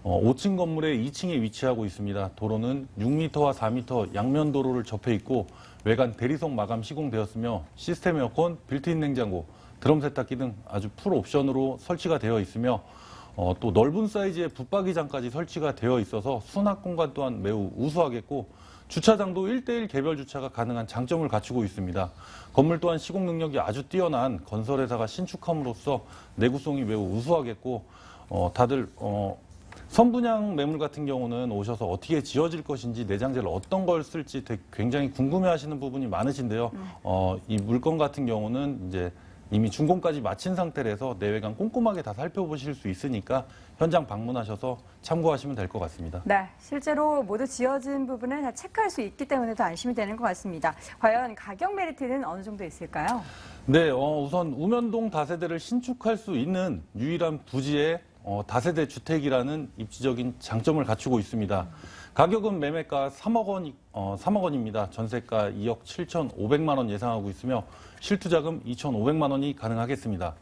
5층 건물의 2층에 위치하고 있습니다. 도로는 6m와 4m 양면 도로를 접해 있고 외관 대리석 마감 시공되었으며 시스템 에어컨, 빌트인 냉장고, 드럼 세탁기 등 아주 풀 옵션으로 설치가 되어 있으며 또 넓은 사이즈의 붙박이장까지 설치가 되어 있어서 수납 공간 또한 매우 우수하겠고 주차장도 1:1 개별 주차가 가능한 장점을 갖추고 있습니다. 건물 또한 시공 능력이 아주 뛰어난 건설회사가 신축함으로써 내구성이 매우 우수하겠고 다들 선분양 매물 같은 경우는 오셔서 어떻게 지어질 것인지 내장재를 어떤 걸 쓸지 되게 굉장히 궁금해하시는 부분이 많으신데요. 이 물건 같은 경우는 이제 이미 준공까지 마친 상태라서 내외관 꼼꼼하게 다 살펴보실 수 있으니까 현장 방문하셔서 참고하시면 될 것 같습니다. 네, 실제로 모두 지어진 부분을 다 체크할 수 있기 때문에 더 안심이 되는 것 같습니다. 과연 가격 메리트는 어느 정도 있을까요? 네, 우선 우면동 다세대를 신축할 수 있는 유일한 부지의 다세대 주택이라는 입지적인 장점을 갖추고 있습니다. 가격은 매매가 3억 원입니다. 전세가 2억 7,500만 원 예상하고 있으며 실투자금 2,500만 원이 가능하겠습니다.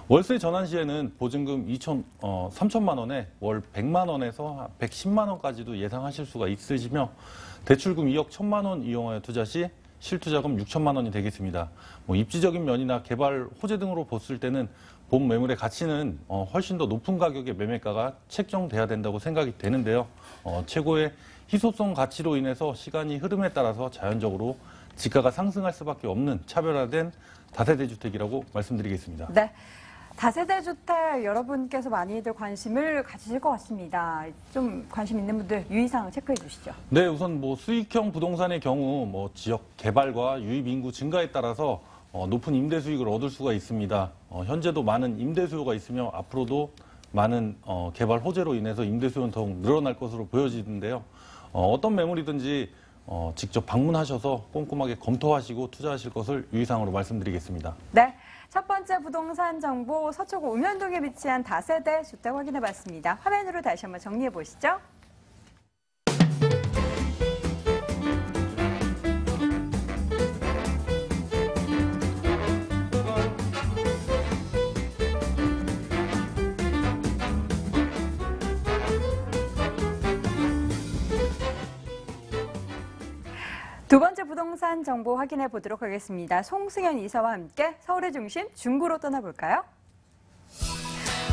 월세 전환 시에는 보증금 3천만 원에 월 100만 원에서 110만 원까지도 예상하실 수가 있으시며 대출금 2억 1천만 원 이용하여 투자 시 실투자금 6천만 원이 되겠습니다. 입지적인 면이나 개발 호재 등으로 봤을 때는 본 매물의 가치는 훨씬 더 높은 가격의 매매가가 책정돼야 된다고 생각이 되는데요. 최고의 희소성 가치로 인해서 시간이 흐름에 따라서 자연적으로 지가가 상승할 수밖에 없는 차별화된 다세대 주택이라고 말씀드리겠습니다. 네. 다세대 주택 여러분께서 많이들 관심을 가지실 것 같습니다. 좀 관심 있는 분들 유의사항 체크해 주시죠. 네, 우선 수익형 부동산의 경우 지역 개발과 유입 인구 증가에 따라서 높은 임대 수익을 얻을 수가 있습니다. 현재도 많은 임대 수요가 있으며 앞으로도 많은 개발 호재로 인해서 임대 수요는 더욱 늘어날 것으로 보여지는데요. 어떤 매물이든지 직접 방문하셔서 꼼꼼하게 검토하시고 투자하실 것을 유의사항으로 말씀드리겠습니다. 네. 첫 번째 부동산 정보 서초구 우면동에 위치한 다세대 주택 확인해 봤습니다. 화면으로 다시 한번 정리해 보시죠. 부동산 정보 확인해 보도록 하겠습니다. 송승현 이사와 함께 서울의 중심 중구로 떠나볼까요?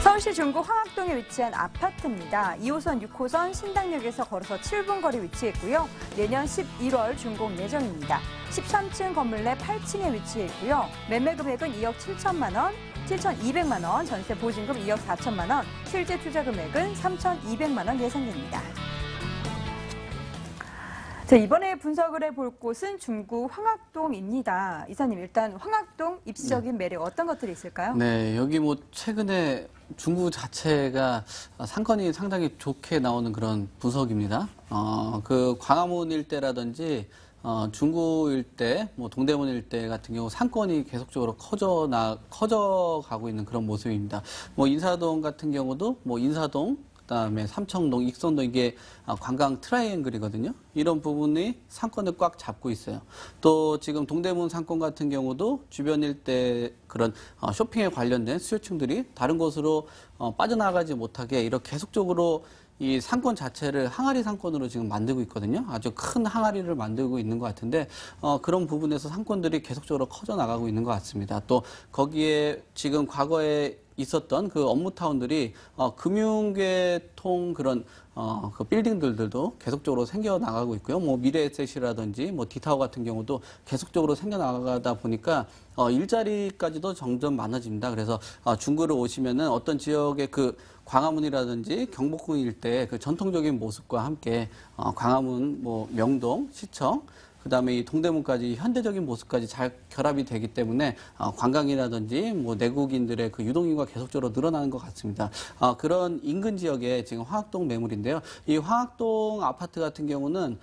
서울시 중구 황학동에 위치한 아파트입니다. 2호선, 6호선 신당역에서 걸어서 7분 거리 위치해 있고요. 내년 11월 준공 예정입니다. 13층 건물 내 8층에 위치해 있고요. 매매 금액은 2억 7천만 원, 7,200만 원, 전세 보증금 2억 4천만 원, 실제 투자 금액은 3,200만 원 예상됩니다. 자, 이번에 분석을 해볼 곳은 중구 황학동입니다. 이사님, 일단 황학동 입지적인 매력 어떤 것들이 있을까요? 네, 여기 뭐 최근에 중구 자체가 상권이 상당히 좋게 나오는 그런 분석입니다. 그 광화문 일대라든지 중구 일대, 뭐 동대문 일대 같은 경우 상권이 계속적으로 커져가고 있는 그런 모습입니다. 뭐 인사동 같은 경우도 뭐 인사동, 그다음에 삼청동, 익선동 이게 관광 트라이앵글이거든요. 이런 부분이 상권을 꽉 잡고 있어요. 또 지금 동대문 상권 같은 경우도 주변 일대 그런 쇼핑에 관련된 수요층들이 다른 곳으로 빠져나가지 못하게 이렇게 계속적으로 이 상권 자체를 항아리 상권으로 지금 만들고 있거든요. 아주 큰 항아리를 만들고 있는 것 같은데 그런 부분에서 상권들이 계속적으로 커져 나가고 있는 것 같습니다. 또 거기에 지금 과거에 있었던 그 업무타운들이 금융계통 그런 그 빌딩들도 계속적으로 생겨나가고 있고요. 뭐 미래에셋이라든지 뭐 디타워 같은 경우도 계속적으로 생겨나가다 보니까 일자리까지도 점점 많아집니다. 그래서 중구를 오시면은 어떤 지역의 그 광화문이라든지 경복궁 일대 그 전통적인 모습과 함께 광화문, 뭐 명동, 시청, 그다음에 이 동대문까지 현대적인 모습까지 잘 결합이 되기 때문에 관광이라든지 뭐 내국인들의 그 유동인구가 계속적으로 늘어나는 것 같습니다. 그런 인근 지역에 지금 황학동 매물인데요. 이 황학동 아파트 같은 경우는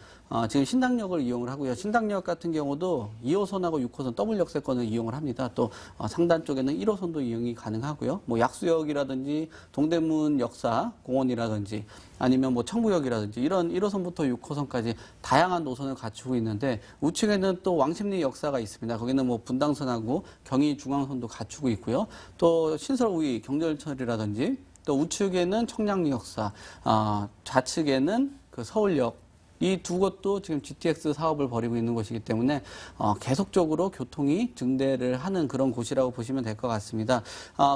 지금 신당역을 이용을 하고요. 신당역 같은 경우도 2호선하고 6호선 더블 역세권을 이용을 합니다. 또 상단 쪽에는 1호선도 이용이 가능하고요. 뭐 약수역이라든지 동대문 역사 공원이라든지 아니면 뭐 청구역이라든지 이런 1호선부터 6호선까지 다양한 노선을 갖추고 있는데 우측에는 또 왕십리 역사가 있습니다. 거기는 뭐 분당선하고 경의중앙선도 갖추고 있고요. 또 신설우이 경전철이라든지 또 우측에는 청량리 역사, 좌측에는 그 서울역 이 두 곳도 지금 GTX 사업을 벌이고 있는 곳이기 때문에 계속적으로 교통이 증대를 하는 그런 곳이라고 보시면 될 것 같습니다.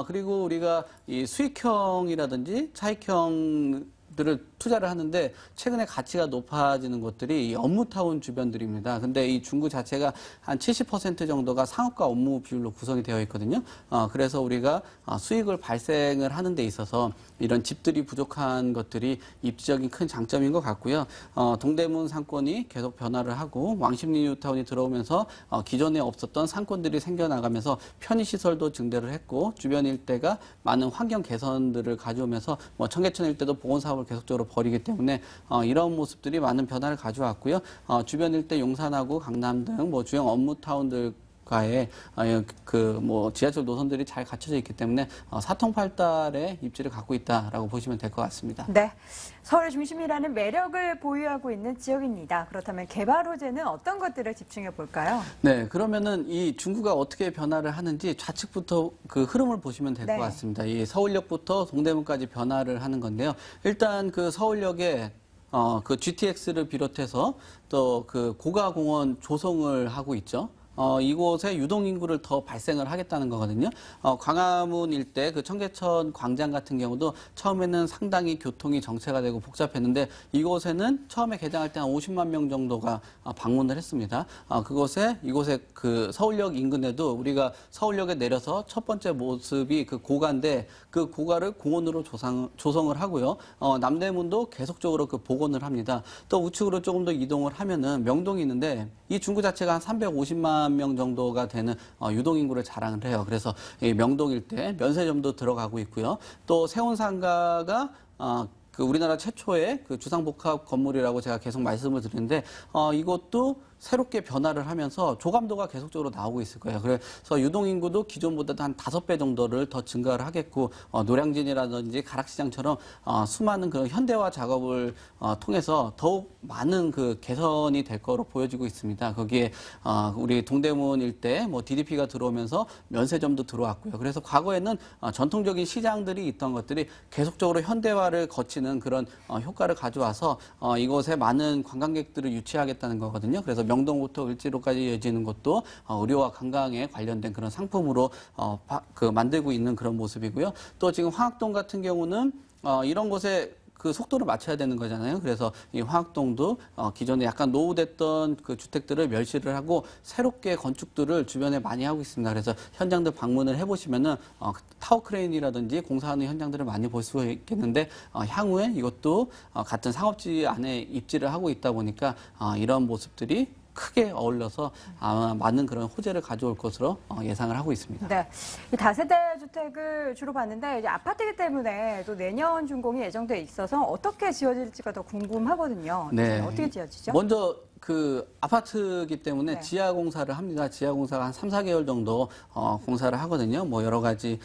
그리고 우리가 이 수익형이라든지 차익형들을 투자를 하는데 최근에 가치가 높아지는 곳들이 이 업무타운 주변들입니다. 근데 이 중구 자체가 한 70% 정도가 상업과 업무 비율로 구성이 되어 있거든요. 그래서 우리가 수익을 발생을 하는 데 있어서 이런 집들이 부족한 것들이 입지적인 큰 장점인 것 같고요. 동대문 상권이 계속 변화를 하고 왕십리 뉴타운이 들어오면서 기존에 없었던 상권들이 생겨나가면서 편의시설도 증대를 했고 주변 일대가 많은 환경 개선들을 가져오면서 뭐 청계천 일대도 보건사업을 계속적으로 벌이기 때문에 이런 모습들이 많은 변화를 가져왔고요. 주변 일대 용산하고 강남 등 뭐 주요 업무타운들 가에 그 뭐 지하철 노선들이 잘 갖춰져 있기 때문에 사통팔달의 입지를 갖고 있다라고 보시면 될 것 같습니다. 네, 서울 중심이라는 매력을 보유하고 있는 지역입니다. 그렇다면 개발 호재는 어떤 것들을 집중해 볼까요? 네, 그러면은 이 중구가 어떻게 변화를 하는지 좌측부터 그 흐름을 보시면 될 것 같습니다. 이 서울역부터 동대문까지 변화를 하는 건데요. 일단 그 서울역에 그 GTX를 비롯해서 또 그 고가공원 조성을 하고 있죠. 이곳에 유동인구를 더 발생을 하겠다는 거거든요. 광화문 일대 그 청계천 광장 같은 경우도 처음에는 상당히 교통이 정체가 되고 복잡했는데 이곳에는 처음에 개장할 때 한 50만 명 정도가 방문을 했습니다. 이곳에 그 서울역 인근에도 우리가 서울역에 내려서 첫 번째 모습이 그 고가인데 그 고가를 공원으로 조성을 하고요. 남대문도 계속적으로 그 복원을 합니다. 또 우측으로 조금 더 이동을 하면은 명동이 있는데 이 중구 자체가 한 350만 명 정도가 되는 유동인구를 자랑을 해요. 그래서 이 명동 일대 면세점도 들어가고 있고요. 또 세운상가가 그 우리나라 최초의 그 주상복합 건물이라고 제가 계속 말씀을 드리는데 이것도 새롭게 변화를 하면서 조감도가 계속적으로 나오고 있을 거예요. 그래서 유동인구도 기존보다 한 5배 정도를 더 증가를 하겠고 노량진이라든지 가락시장처럼 수많은 그런 현대화 작업을 통해서 더욱 많은 그 개선이 될 거로 보여지고 있습니다. 거기에 우리 동대문 일대 뭐 DDP가 들어오면서 면세점도 들어왔고요. 그래서 과거에는 전통적인 시장들이 있던 것들이 계속적으로 현대화를 거치는 그런 효과를 가져와서 이곳에 많은 관광객들을 유치하겠다는 거거든요. 그래서 명동부터 을지로까지 이어지는 것도 의료와 건강에 관련된 그런 상품으로 만들고 있는 그런 모습이고요. 또 지금 화학동 같은 경우는 이런 곳에 그 속도를 맞춰야 되는 거잖아요. 그래서 이 화학동도 기존에 약간 노후됐던 그 주택들을 멸실을 하고 새롭게 건축들을 주변에 많이 하고 있습니다. 그래서 현장들 방문을 해보시면은 타워 크레인이라든지 공사하는 현장들을 많이 볼 수 있겠는데 향후에 이것도 같은 상업지 안에 입지를 하고 있다 보니까 이런 모습들이 크게 어울려서 아마 많은 그런 호재를 가져올 것으로 예상을 하고 있습니다. 네, 이 다세대 주택을 주로 봤는데 이제 아파트이기 때문에 또 내년 준공이 예정돼 있어서 어떻게 지어질지가 더 궁금하거든요. 네, 어떻게 지어지죠? 먼저 그 아파트이기 때문에 네. 지하 공사를 합니다. 지하 공사가 한 3, 4개월 정도 공사를 하거든요. 뭐 여러 가지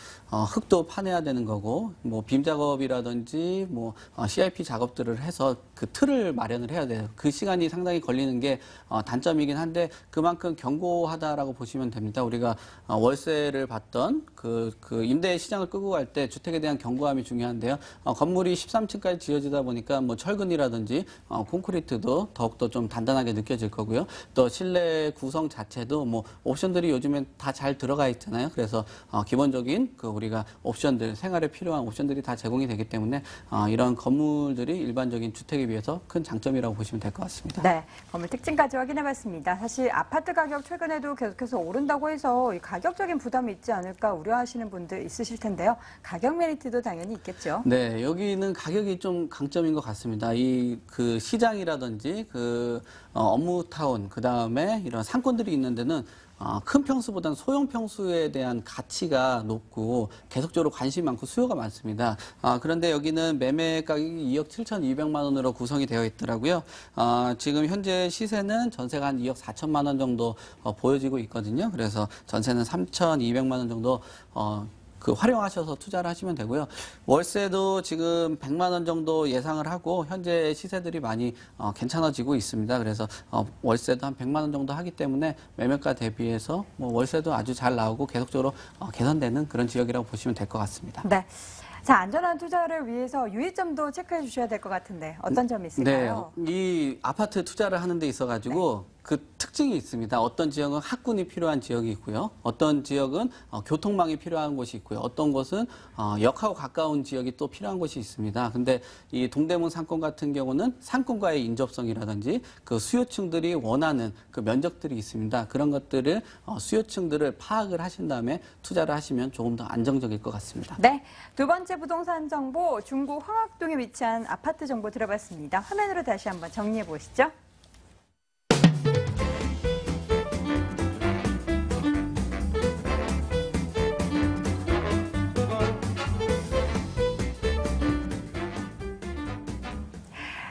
흙도 파내야 되는 거고 뭐 빔 작업이라든지 뭐 CIP 작업들을 해서 그 틀을 마련을 해야 돼요. 그 시간이 상당히 걸리는 게 단점이긴 한데 그만큼 견고하다라고 보시면 됩니다. 우리가 월세를 받던 그 임대 시장을 끌고 갈 때 주택에 대한 견고함이 중요한데요. 건물이 13층까지 지어지다 보니까 뭐 철근이라든지 콘크리트도 더욱더 좀 단단하게 느껴질 거고요. 또 실내 구성 자체도 뭐 옵션들이 요즘엔 다 잘 들어가 있잖아요. 그래서 기본적인 그 우리가 옵션들, 생활에 필요한 옵션들이 다 제공이 되기 때문에 이런 건물들이 일반적인 주택에 비해서 큰 장점이라고 보시면 될 것 같습니다. 네, 건물 특징까지 확인해봤습니다. 사실 아파트 가격 최근에도 계속해서 오른다고 해서 이 가격적인 부담이 있지 않을까 우려하시는 분들 있으실 텐데요. 가격 메리트도 당연히 있겠죠. 네, 여기는 가격이 좀 강점인 것 같습니다. 이 그 시장이라든지 그 업무타운, 그 다음에 이런 상권들이 있는 데는 큰 평수보다는 소형 평수에 대한 가치가 높고 계속적으로 관심이 많고 수요가 많습니다. 그런데 여기는 매매 가격이 2억 7,200만 원으로 구성이 되어 있더라고요. 지금 현재 시세는 전세가 한 2억 4천만 원 정도 보여지고 있거든요. 그래서 전세는 3,200만 원 정도 활용하셔서 투자를 하시면 되고요. 월세도 지금 100만 원 정도 예상을 하고 현재 시세들이 많이 괜찮아지고 있습니다. 그래서 월세도 한 100만 원 정도 하기 때문에 매매가 대비해서 뭐 월세도 아주 잘 나오고 계속적으로 개선되는 그런 지역이라고 보시면 될 것 같습니다. 네. 자, 안전한 투자를 위해서 유의점도 체크해 주셔야 될 것 같은데 어떤 점이 있을까요? 네, 이 아파트 투자를 하는 데 있어가지고 네. 그 특징이 있습니다. 어떤 지역은 학군이 필요한 지역이 있고요. 어떤 지역은 교통망이 필요한 곳이 있고요. 어떤 곳은 역하고 가까운 지역이 또 필요한 곳이 있습니다. 근데 이 동대문 상권 같은 경우는 상권과의 인접성이라든지 그 수요층들이 원하는 그 면적들이 있습니다. 그런 것들을 수요층들을 파악을 하신 다음에 투자를 하시면 조금 더 안정적일 것 같습니다. 네, 두 번째 부동산 정보 중구 황학동에 위치한 아파트 정보 들어봤습니다. 화면으로 다시 한번 정리해 보시죠.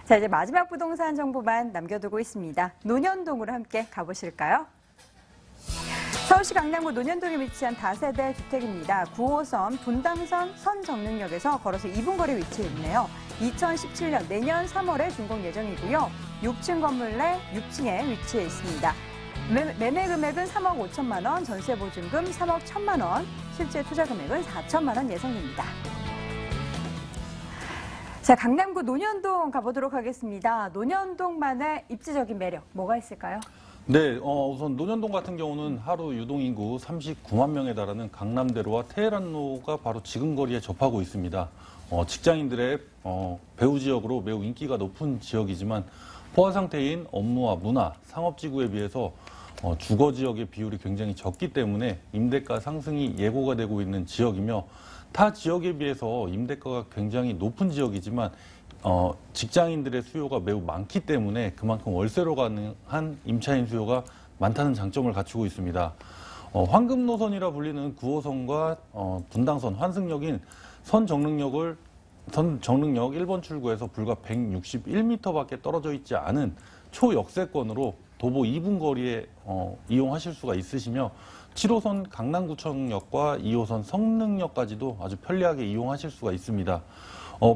자, 이제 마지막 부동산 정보만 남겨두고 있습니다. 논현동으로 함께 가보실까요? 서울시 강남구 논현동에 위치한 다세대 주택입니다. 9호선 분당선 선정릉역에서 걸어서 2분 거리에 위치해 있네요. 2017년 내년 3월에 준공 예정이고요. 6층 건물 내 6층에 위치해 있습니다. 매매 금액은 3억 5천만 원, 전세 보증금 3억 1천만 원, 실제 투자 금액은 4천만 원 예상됩니다. 자, 강남구 논현동 가보도록 하겠습니다. 논현동만의 입지적인 매력, 뭐가 있을까요? 네, 우선 논현동 같은 경우는 하루 유동인구 39만 명에 달하는 강남대로와 테헤란로가 바로 지금 거리에 접하고 있습니다. 직장인들의 배후 지역으로 매우 인기가 높은 지역이지만 포화 상태인 업무와 문화, 상업지구에 비해서 주거 지역의 비율이 굉장히 적기 때문에 임대가 상승이 예고가 되고 있는 지역이며 타 지역에 비해서 임대가가 굉장히 높은 지역이지만 직장인들의 수요가 매우 많기 때문에 그만큼 월세로 가능한 임차인 수요가 많다는 장점을 갖추고 있습니다. 황금 노선이라 불리는 9호선과 분당선 환승역인 선정릉역 1번 출구에서 불과 161m밖에 떨어져 있지 않은 초역세권으로 도보 2분 거리에 이용하실 수가 있으시며 7호선 강남구청역과 2호선 성능역까지도 아주 편리하게 이용하실 수가 있습니다.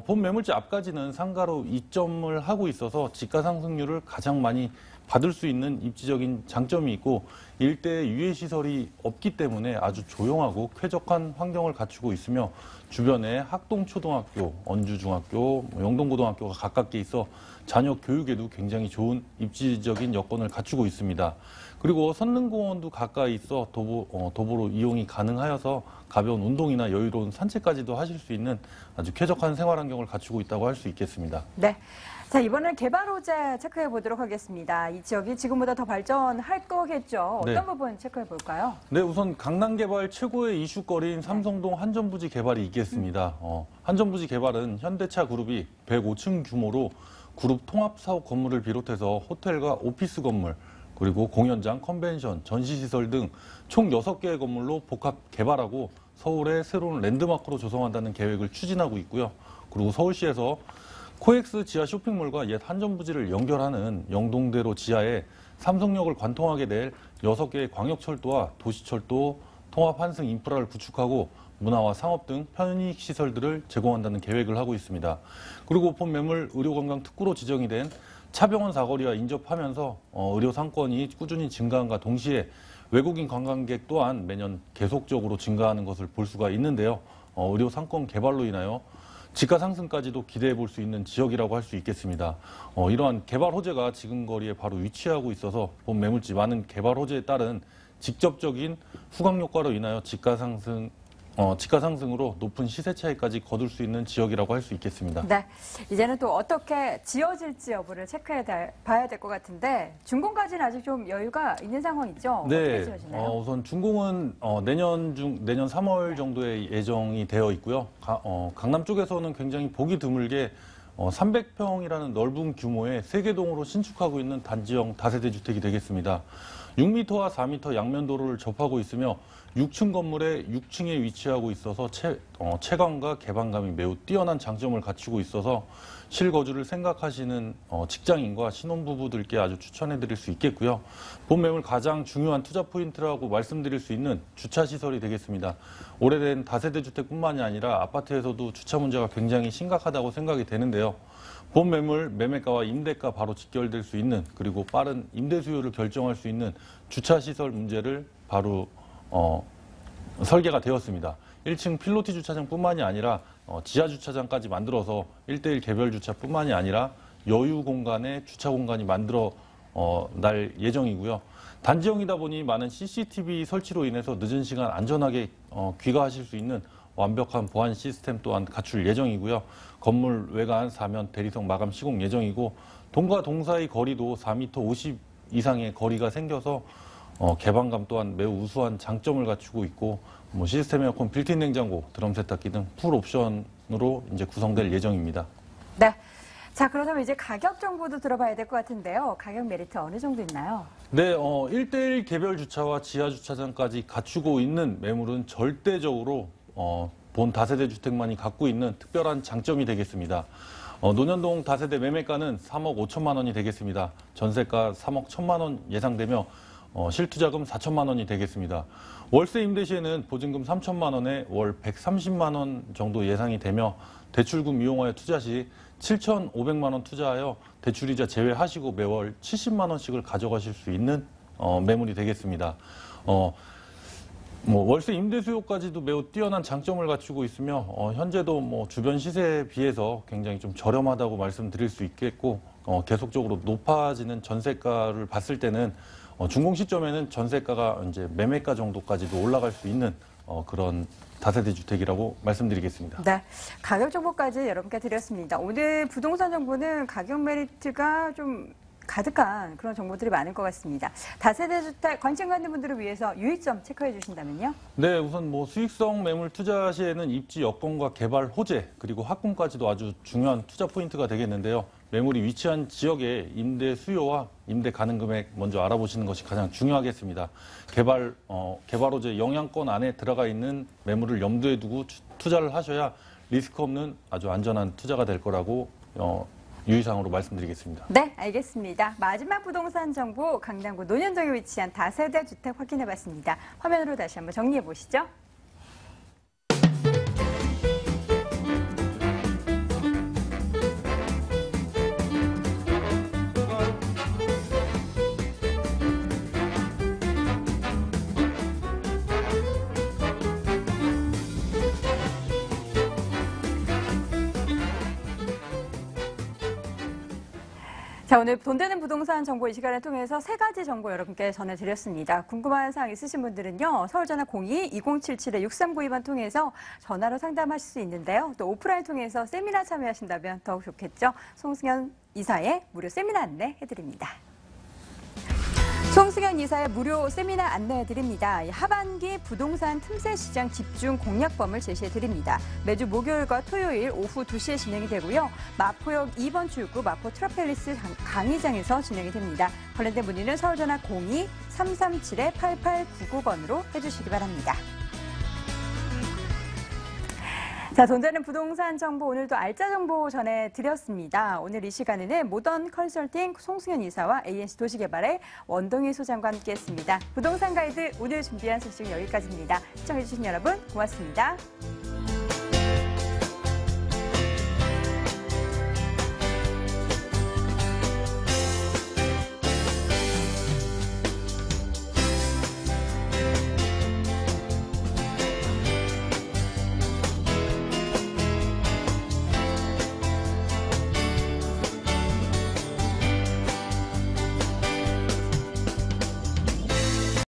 본 매물지 앞까지는 상가로 이점을 하고 있어서 지가 상승률을 가장 많이 받을 수 있는 입지적인 장점이 있고 일대에 유해 시설이 없기 때문에 아주 조용하고 쾌적한 환경을 갖추고 있으며 주변에 학동초등학교, 언주중학교, 영동고등학교가 가깝게 있어 자녀 교육에도 굉장히 좋은 입지적인 여건을 갖추고 있습니다. 그리고 선릉공원도 가까이 있어 도보로 이용이 가능하여서 가벼운 운동이나 여유로운 산책까지도 하실 수 있는 아주 쾌적한 생활 환경을 갖추고 있다고 할 수 있겠습니다. 네. 자, 이번엔 개발 호재 체크해 보도록 하겠습니다. 이 지역이 지금보다 더 발전할 거겠죠. 어떤 네. 부분 체크해 볼까요? 네, 우선 강남 개발 최고의 이슈거리인 삼성동 한전부지 개발이 있겠습니다. 한전부지 개발은 현대차 그룹이 105층 규모로 그룹 통합 사업 건물을 비롯해서 호텔과 오피스 건물, 그리고 공연장, 컨벤션, 전시시설 등 총 6개의 건물로 복합 개발하고 서울의 새로운 랜드마크로 조성한다는 계획을 추진하고 있고요. 그리고 서울시에서 코엑스 지하 쇼핑몰과 옛 한전부지를 연결하는 영동대로 지하에 삼성역을 관통하게 될 6개의 광역철도와 도시철도 통합 환승 인프라를 구축하고 문화와 상업 등 편익 시설들을 제공한다는 계획을 하고 있습니다. 그리고 본 매물 의료건강 특구로 지정이 된 차병원 사거리와 인접하면서 의료 상권이 꾸준히 증가함과 동시에 외국인 관광객 또한 매년 계속적으로 증가하는 것을 볼 수가 있는데요. 의료 상권 개발로 인하여 지가 상승까지도 기대해 볼 수 있는 지역이라고 할 수 있겠습니다. 이러한 개발 호재가 지금 거리에 바로 위치하고 있어서 본 매물지 많은 개발 호재에 따른 직접적인 후광 효과로 인하여 지가 상승으로 높은 시세 차이까지 거둘 수 있는 지역이라고 할 수 있겠습니다. 네. 이제는 또 어떻게 지어질지 여부를 체크해 봐야 될 것 같은데 준공까지는 아직 좀 여유가 있는 상황이죠? 네. 어떻게 지어지나요? 우선 준공은 내년 3월 정도에 예정이 되어 있고요. 강남 쪽에서는 굉장히 보기 드물게 300평이라는 넓은 규모의 3개 동으로 신축하고 있는 단지형 다세대 주택이 되겠습니다. 6m와 4m 양면 도로를 접하고 있으며 6층 건물의 6층에 위치하고 있어서 체감과 개방감이 매우 뛰어난 장점을 갖추고 있어서 실거주를 생각하시는 직장인과 신혼부부들께 아주 추천해드릴 수 있겠고요. 본 매물 가장 중요한 투자 포인트라고 말씀드릴 수 있는 주차시설이 되겠습니다. 오래된 다세대 주택뿐만이 아니라 아파트에서도 주차 문제가 굉장히 심각하다고 생각이 되는데요. 본 매물 매매가와 임대가 바로 직결될 수 있는, 그리고 빠른 임대 수요를 결정할 수 있는 주차시설 문제를 바로 설계가 되었습니다. 1층 필로티 주차장뿐만이 아니라 지하 주차장까지 만들어서 1:1 개별 주차뿐만이 아니라 여유 공간에 주차 공간이 만들어 날 예정이고요. 단지형이다 보니 많은 CCTV 설치로 인해서 늦은 시간 안전하게 귀가하실 수 있는 완벽한 보안 시스템 또한 갖출 예정이고요. 건물 외관, 사면, 대리석 마감 시공 예정이고 동과 동 사이 거리도 4m 50 이상의 거리가 생겨서 개방감 또한 매우 우수한 장점을 갖추고 있고 시스템 에어컨, 빌트인 냉장고, 드럼 세탁기 등 풀 옵션으로 이제 구성될 예정입니다. 네. 자, 그렇다면 이제 가격 정보도 들어봐야 될 것 같은데요. 가격 메리트 어느 정도 있나요? 네, 1:1 개별 주차와 지하 주차장까지 갖추고 있는 매물은 절대적으로 본 다세대 주택만이 갖고 있는 특별한 장점이 되겠습니다. 논현동 다세대 매매가는 3억 5천만 원이 되겠습니다. 전세가 3억 1천만 원 예상되며 실투자금 4천만 원이 되겠습니다. 월세 임대 시에는 보증금 3천만 원에 월 130만 원 정도 예상이 되며 대출금 이용하여 투자 시 7,500만 원 투자하여 대출이자 제외하시고 매월 70만 원씩을 가져가실 수 있는 매물이 되겠습니다. 월세 임대 수요까지도 매우 뛰어난 장점을 갖추고 있으며 현재도 주변 시세에 비해서 굉장히 좀 저렴하다고 말씀드릴 수 있겠고 계속적으로 높아지는 전세가를 봤을 때는 준공 시점에는 전세가가 이제 매매가 정도까지도 올라갈 수 있는 그런 다세대 주택이라고 말씀드리겠습니다. 네, 가격 정보까지 여러분께 드렸습니다. 오늘 부동산 정보는 가격 메리트가 좀 가득한 그런 정보들이 많은 것 같습니다. 다세대 주택 관심 갖는 분들을 위해서 유의점 체크해 주신다면요? 네, 우선 수익성 매물 투자 시에는 입지 여건과 개발 호재 그리고 학군까지도 아주 중요한 투자 포인트가 되겠는데요. 매물이 위치한 지역의 임대 수요와 임대 가능 금액 먼저 알아보시는 것이 가장 중요하겠습니다. 개발 호재 영향권 안에 들어가 있는 매물을 염두에 두고 투자를 하셔야 리스크 없는 아주 안전한 투자가 될 거라고 유의사항으로 말씀드리겠습니다. 네, 알겠습니다. 마지막 부동산 정보 강남구 논현동에 위치한 다세대 주택 확인해봤습니다. 화면으로 다시 한번 정리해 보시죠. 자, 오늘 돈 되는 부동산 정보 이 시간을 통해서 3가지 정보 여러분께 전해드렸습니다. 궁금한 사항 있으신 분들은요. 서울전화 02-2077-6392번 통해서 전화로 상담하실 수 있는데요. 또 오프라인 통해서 세미나 참여하신다면 더욱 좋겠죠. 송승현 이사의 무료 세미나 안내 해드립니다. 송승현 이사의 무료 세미나 안내해드립니다. 하반기 부동산 틈새 시장 집중 공략범을 제시해드립니다. 매주 목요일과 토요일 오후 2시에 진행이 되고요. 마포역 2번 출구 마포 트러펠리스 강의장에서 진행이 됩니다. 관련된 문의는 서울전화 02-337-8899번으로 해주시기 바랍니다. 자, 돈 되는 부동산 정보 오늘도 알짜 정보 전해드렸습니다. 오늘 이 시간에는 모던 컨설팅 송승현 이사와 ANC 도시개발의 원동희 소장과 함께했습니다. 부동산 가이드 오늘 준비한 소식 여기까지입니다. 시청해주신 여러분 고맙습니다.